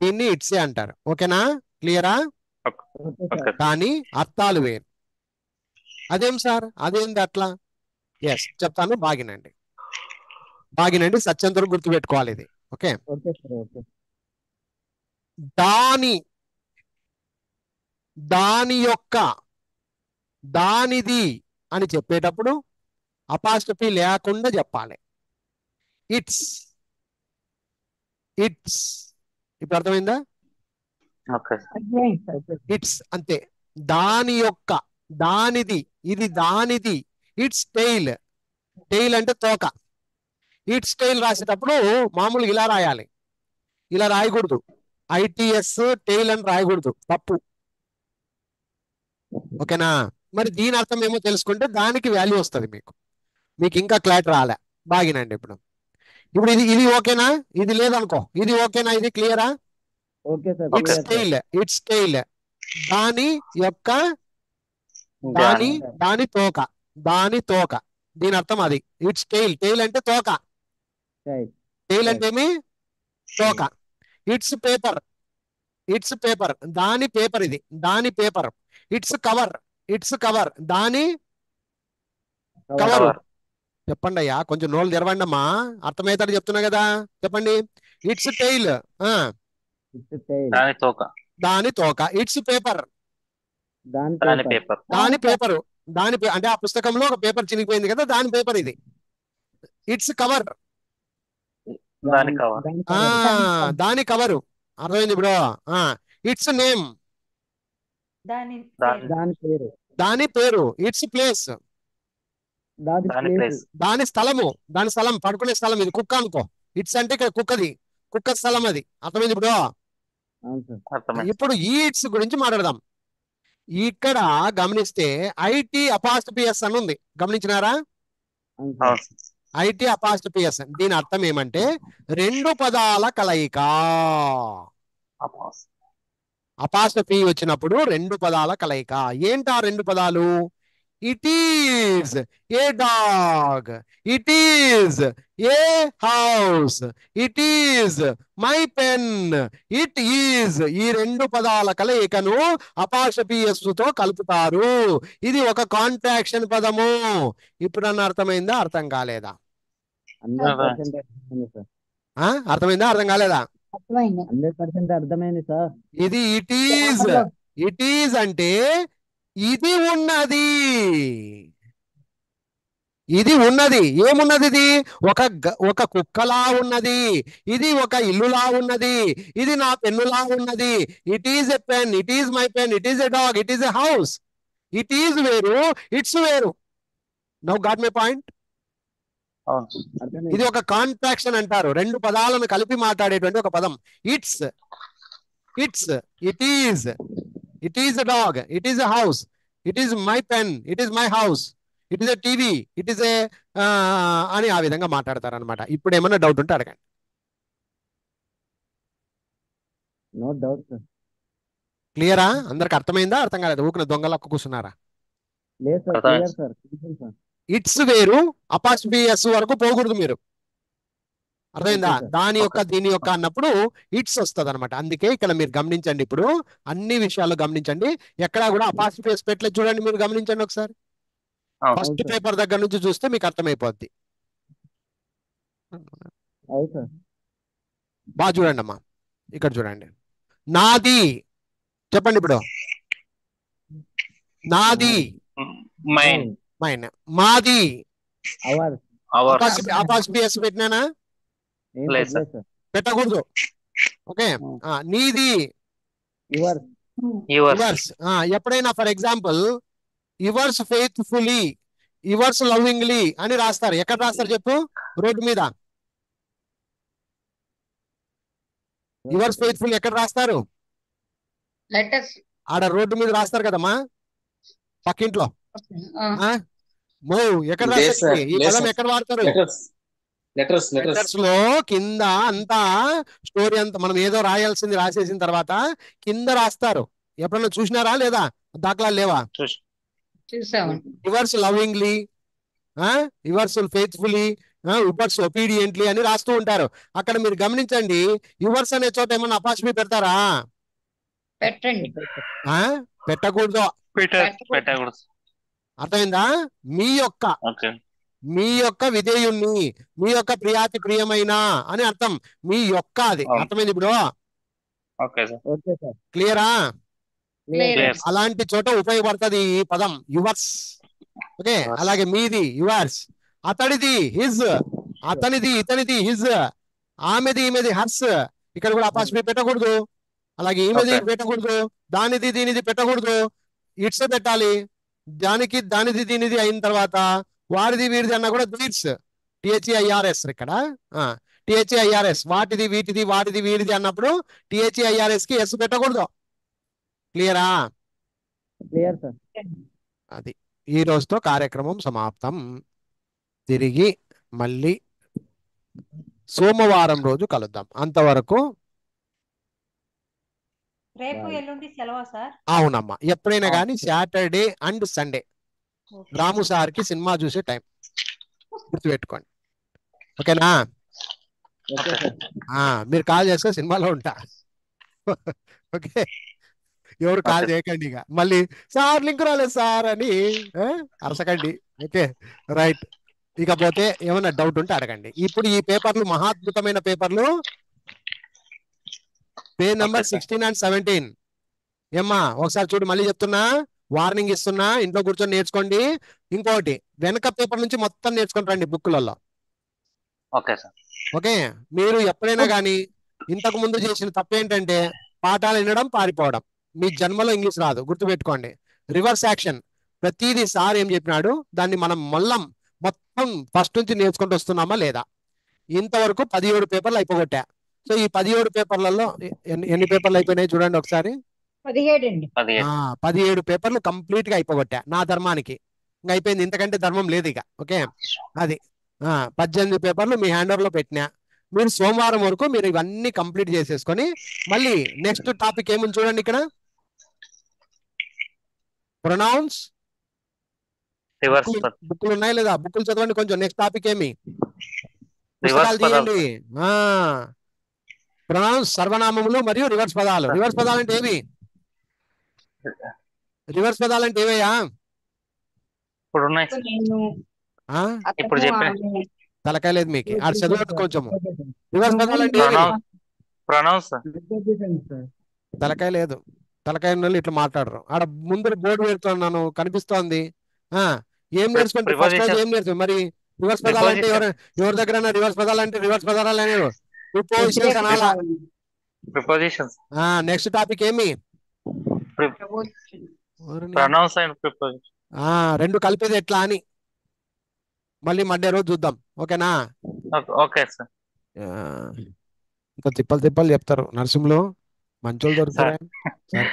దీన్ని ఇట్సే అంటారు. ఓకేనా? క్లియరా? Okay okay sir. కానీ అర్థాలు వేరు. అదేం సార్, అదేంది అట్లా? ఎస్ చెప్తాను, బాగినండి. బాగినండి, సత్యంతో గుర్తుపెట్టుకోవాలి ఇది. Okay, okay sir. ఓకే. దాని, దాని యొక్క, దానిది అని చెప్పేటప్పుడు అపాస్ట్రఫీ లేకుండా చెప్పాలి. It's, it's. ఇప్పుడు అర్థమైందా? ఓకే అర్థమైంది సార్. ఓకే. ఇట్స్ అంతే. దాని యొక్క, దానిది, ఇది దానిది. It's tail. టెయిల్ అంటే తోక. ఇట్స్ టెయిల్ రాసేటప్పుడు మామూలుగా ఇలా రాయాలి, ఇలా రాయకూడదు. ఐటీఎస్ టెయిల్ అని రాయకూడదు, తప్పు. ఓకేనా? మరి దీని అర్థం ఏమో తెలుసుకుంటే దానికి వాల్యూ వస్తుంది మీకు. మీకు ఇంకా క్లారిటీ రాలే. బాగినండి. ఇప్పుడు ఇప్పుడు ఇది ఇది ఓకేనా? ఇది లేదనుకో, ఇది ఓకేనా? ఇది క్లియరా? Okay sir. Okay. It's clear sir. Tail, it's tail. దాని యొక్క, దాని దాని తోక, దాని తోక. దీని అర్థం అది. It's tail. టెయిల్ అంటే తోక. రైట్. టెయిల్ అంటే ఏమి? తోక. It's paper, it's paper. దాని పేపర్ ఇది, దాని paper. Its cover, its cover. దాని కవరు. కవర్. చెప్పండి అయ్యా, కొంచెం నోళ్ళు తెరవండి అమ్మా, అర్థమవుతాడు చెప్తున్నా కదా. చెప్పండి. Its tail, its tail. దాని తోక. దాని తోక. ఇట్స్ పేపర్, దాని దాని పేపర్. పేపర్. దాని పేపరు. అంటే ఆ పుస్తకంలో ఒక పేపర్ చినిగిపోయింది కదా, దాని పేపర్ ఇది. ఇట్స్ కవర్, దాని కవర్. దాని కవర్. దాని కవరు. అర్థమైంది ఇప్పుడు? ఇట్స్ నేమ్, దాని దాని దాని పేరు. దాని పేరు. ఇట్స్ ప్లేస్, దాని దాని ప్లేస్. ప్లేస్. దాని స్థలము. దాని స్థలం, పడుకునే స్థలం. ఇది కుక్క అనుకో. ఇట్స్ అంటే ఇక్కడ కుక్కది, కుక్క స్థలం అది. అర్థమైంది ఇప్పుడు? అవును సార్. అర్థమైంది. ఇప్పుడు ఈ ఇట్స్ గురించి మాట్లాడదాం. ఇక్కడ గమనిస్తే ఐటీ అపాస్ట్రఫియస్ అని ఉంది, గమనించినారా? అవును సార్. అవును. ఐటీ అపాస్ట్రఫియస్. దీని అర్థం ఏమంటే రెండు పదాల కలయిక. అపాస్. అపాస్ట్రఫీ వచ్చినప్పుడు రెండు పదాల కలయిక. ఏంటా రెండు పదాలు? It is a dog, it is a house, it is my pen, it is. ఈ రెండు పదాల కలయికను అపాస్ట్రఫియస్ తో కలుపుతారు. ఇది ఒక కాంట్రాక్షన్ పదము. ఇప్పుడన్నా అర్థమైందా? అర్థం కాలేదా? 100% అర్థమైంది సార్. అర్థమైందా? అర్థం కాలేదా? అర్థమైంది. 100% అర్థమైంది సార్. ఇది ఇట్ ఈజ్. ఇట్ ఈజ్ అంటే ఇది ఉన్నది, ఇది ఉన్నది. ఏమున్నది? ఇది ఒక కుక్కలా ఉన్నది, ఇది ఒక ఇల్లులా ఉన్నది, ఇది నా పెన్నులా ఉన్నది. It is a pen, it is my pen, it is a dog, it is a house. It is వేరు, ఇట్స్ వేరు. Now got my point. అవును. అర్థమైంది. ఇది ఒక కాంట్రాక్షన్ అంటారు, రెండు పదాలను కలిపి మాట్లాడేటువంటి ఒక పదం. It's, it's, it is, it is a dog, it is a house, it is my pen, it is my house, it is a TV, it is a అని ఆ విధంగా మాట్లాడతారు అనమాట. ఇప్పుడు ఏమన్నా డౌట్ ఉంటే అడగండి. No doubt sir. క్లియరా? అందరికి అర్థమైందా? అర్థం కాలేదు? ఊకిన దొంగలకు కూర్చున్నారా? లేదు సార్. అర్థమైంది. Clear sir. Clear sir. It's వేరు, అపాస్ట్రఫియస్ వరకు పోకూడదు మీరు. అర్థమైందా? Okay sir. దాని యొక్క దీని యొక్క అన్నప్పుడు ఇట్స్ వస్తుంది అనమాట. అందుకే ఇక్కడ మీరు గమనించండి, ఇప్పుడు అన్ని విషయాలు గమనించండి. ఎక్కడా కూడా అపాస్ట్రఫియస్ పెట్టలేదు, చూడండి మీరు, గమనించండి ఒకసారి. అవును. First sir. పేపర్ దగ్గర నుంచి చూస్తే మీకు అర్థమైపోద్ది. అవును సార్. బాగా చూడండి అమ్మా, ఇక్కడ చూడండి. నాది చెప్పండి ఇప్పుడు. నాది మైన్, మైన్. మాది అవర్ అవర్స్, అపాసిటీ ఎస్ పెట్టినానా? ఏం లేదు సార్. పెట్టలేదు సార్. పెట్టకూడదు. ఓకే. నీది యువర్ యువర్స్, యువర్స్. ఎప్పుడైనా for example yours faithfully, yours lovingly అని రాస్తారు. ఎక్కడ రాస్తారు చెప్పు? రోడ్డు మీద. యువర్స్ ఫెయిత్ఫుల్ ఎక్కడ రాస్తారు? లెటర్స్. ఆడ రోడ్డు మీద రాస్తారు కదమ్మా, పక్కింట్లో. మో ఎక్కడ లేదు రాస్తారు? సార్, ఈ లేదు పదం సార్. ఎక్కడ వాడతారు? లెటర్స్ లెటర్స్ లో కింద అంతా స్టోరీ అంతా మనం ఏదో రాయాల్సింది రాసేసిన తర్వాత కింద రాస్తారు. ఎప్పుడన్నా చూసినారా లేదా? దాఖలా లేవా? చూసామండి. Yours lovingly, yours faithfully, yours obediently అని రాస్తూ ఉంటారు. అక్కడ మీరు గమనించండి, యువర్స్ అనే చోట ఏమన్నా అపాస్ట్రఫీ పెడతారా? పెట్టండి. పెట్టకూడదు. పెట్టకూడదు. అర్థమైందా? ఓకే, మీ యొక్క విధేయుణ్ణి, మీ యొక్క ప్రియాతి ప్రియమైన అని అర్థం. మీ యొక్క అది అవును. అర్థమైంది ఇప్పుడు? Okay sir, okay sir. క్లియరా? క్లియర్. అలాంటి చోట ఉపయోగపడుతుంది ఈ పదం యువర్స్. ఓకే. Yours. అలాగే మీది యువర్స్, అతడిది హిజ్, అతనిది ఇతనిది హిజ్, ఆమెది ఈమెది హర్స్. ఇక్కడ కూడా అపాస్ట్రఫీ పెట్టకూడదు. అలాగే ఈమెది Okay. పెట్టకూడదు, దానిది దీనిది పెట్టకూడదు, ఇట్స్ పెట్టాలి. దానిది దీనిది అయిన తర్వాత వారిది వీరిది అన్నా కూడా దీట్స్, THEIRS ఇక్కడ THEIRS, వాటిది వీటిది వాటిది వీరిది అన్నప్పుడు THEIRS కి ఎస్ పెట్టకూడదు. క్లియరా? Clear sir. అది ఈ రోజుతో కార్యక్రమం సమాప్తం. తిరిగి మళ్ళీ సోమవారం రోజు కలుద్దాం. అంతవరకు రేపు ఎల్లుండి సెలవా సార్? అవునమ్మా, ఎప్పుడైనా కానీ సాటర్డే అండ్ సండే రాము సార్కి సినిమా చూసే టైం గుర్తుపెట్టుకోండి. ఓకేనా? Okay sir. మీరు కాల్ చేస్తే సినిమాలో ఉంటా. ఓకే. ఎవరు కాల్ చేయకండి ఇక మళ్ళీ సార్ లింక్ రాలేదు సార్ అని అరసకండి. Okay, right. ఇకపోతే ఏమైనా డౌట్ ఉంటే అడగండి. ఇప్పుడు ఈ పేపర్లు మహాద్భుతమైన పేపర్లు, పేజ్ నెంబర్ 16 and 17. ఏమ్మా ఒకసారి చూడు, మళ్ళీ చెప్తున్నా, వార్నింగ్ ఇస్తున్నా, ఇంట్లో కూర్చొని నేర్చుకోండి. ఇంకోటి, వెనక పేపర్ నుంచి మొత్తం నేర్చుకొని రండి బుక్లలో. Okay sir. ఓకే. మీరు ఎప్పుడైనా కానీ ఇంతకు ముందు చేసిన తప్పు ఏంటంటే పాఠాలు వినడం, పారిపోవడం. మీ జన్మలో ఇంగ్లీష్ రాదు, గుర్తుపెట్టుకోండి. రివర్స్ యాక్షన్, ప్రతిదీ సార్ ఏం చెప్పినాడు దాన్ని మనం మొత్తం ఫస్ట్ నుంచి నేర్చుకుంటూ వస్తున్నామా లేదా? ఇంతవరకు 17 పేపర్లు అయిపోగొట్టా. సో ఈ 17 పేపర్లలో ఎన్ని పేపర్లు అయిపోయినాయి చూడండి ఒకసారి. 17 అండి. 17 పేపర్లు కంప్లీట్ గా అయిపోగొట్టా నా ధర్మానికి. ఇంకా అయిపోయింది, ఇంతకంటే ధర్మం లేదు ఇక. ఓకే. అది 18 పేపర్లు మీ హ్యాండ్ ఓవర్ లో పెట్టినా. మీరు సోమవారం వరకు మీరు ఇవన్నీ కంప్లీట్ చేసేసుకొని మళ్ళీ నెక్స్ట్ టాపిక్ ఏముంది చూడండి ఇక్కడ. ప్రొనౌన్స్ రివర్స్, బుక్లు ఉన్నాయి లేదా? బుక్లు చదవండి కొంచెం. నెక్స్ట్ టాపిక్ ఏమి? రివర్స్ పుస్తకాలు తీయండి. ప్రొనౌన్స్ సర్వనామములు మరియు రివర్స్ పదాలు. రివర్స్ పదాలు అంటే ఏవి? రివర్స్ పదాలు అంటే ఏవయ్యా? ఇప్పుడు ఉన్నాయి. నేను, ఇప్పుడు చెప్పిన తలకాయ లేదు మీకు, ఆడ చదవండి కొంచెం. రివర్స్ పదాలు అంటే ఏవి? ప్రొనౌన్స్. తలకాయ లేదు, తలకాయ ఉన్న వాళ్ళు ఇట్లా మాట్లాడరు. ఆడ ముందు బోర్డు పెడుతున్నాను కనిపిస్తోంది. ఏం నేర్చుకుంటే ఫస్ట్ రోజు ఏం నేర్చుకో మరి? రివర్స్ పదాలు అంటే ఎవరి దగ్గర రివర్స్ పదాలు అంటే రివర్స్ పదాలు అనేవి ప్రిపోజిషన్స్ అనాలా? ప్రిపోజిషన్స్. నెక్స్ట్ టాపిక్ ఏమి? Pronouns and preposition. రెండు కలిపేది ఎట్లా అని మళ్ళీ మండే రోజు చూద్దాం. ఓకేనా? Okay sir. ఇంకా తిప్పలు చెప్తారు నర్సింహులు, మంచోళ్ళు దొరుకుతారా? సరే.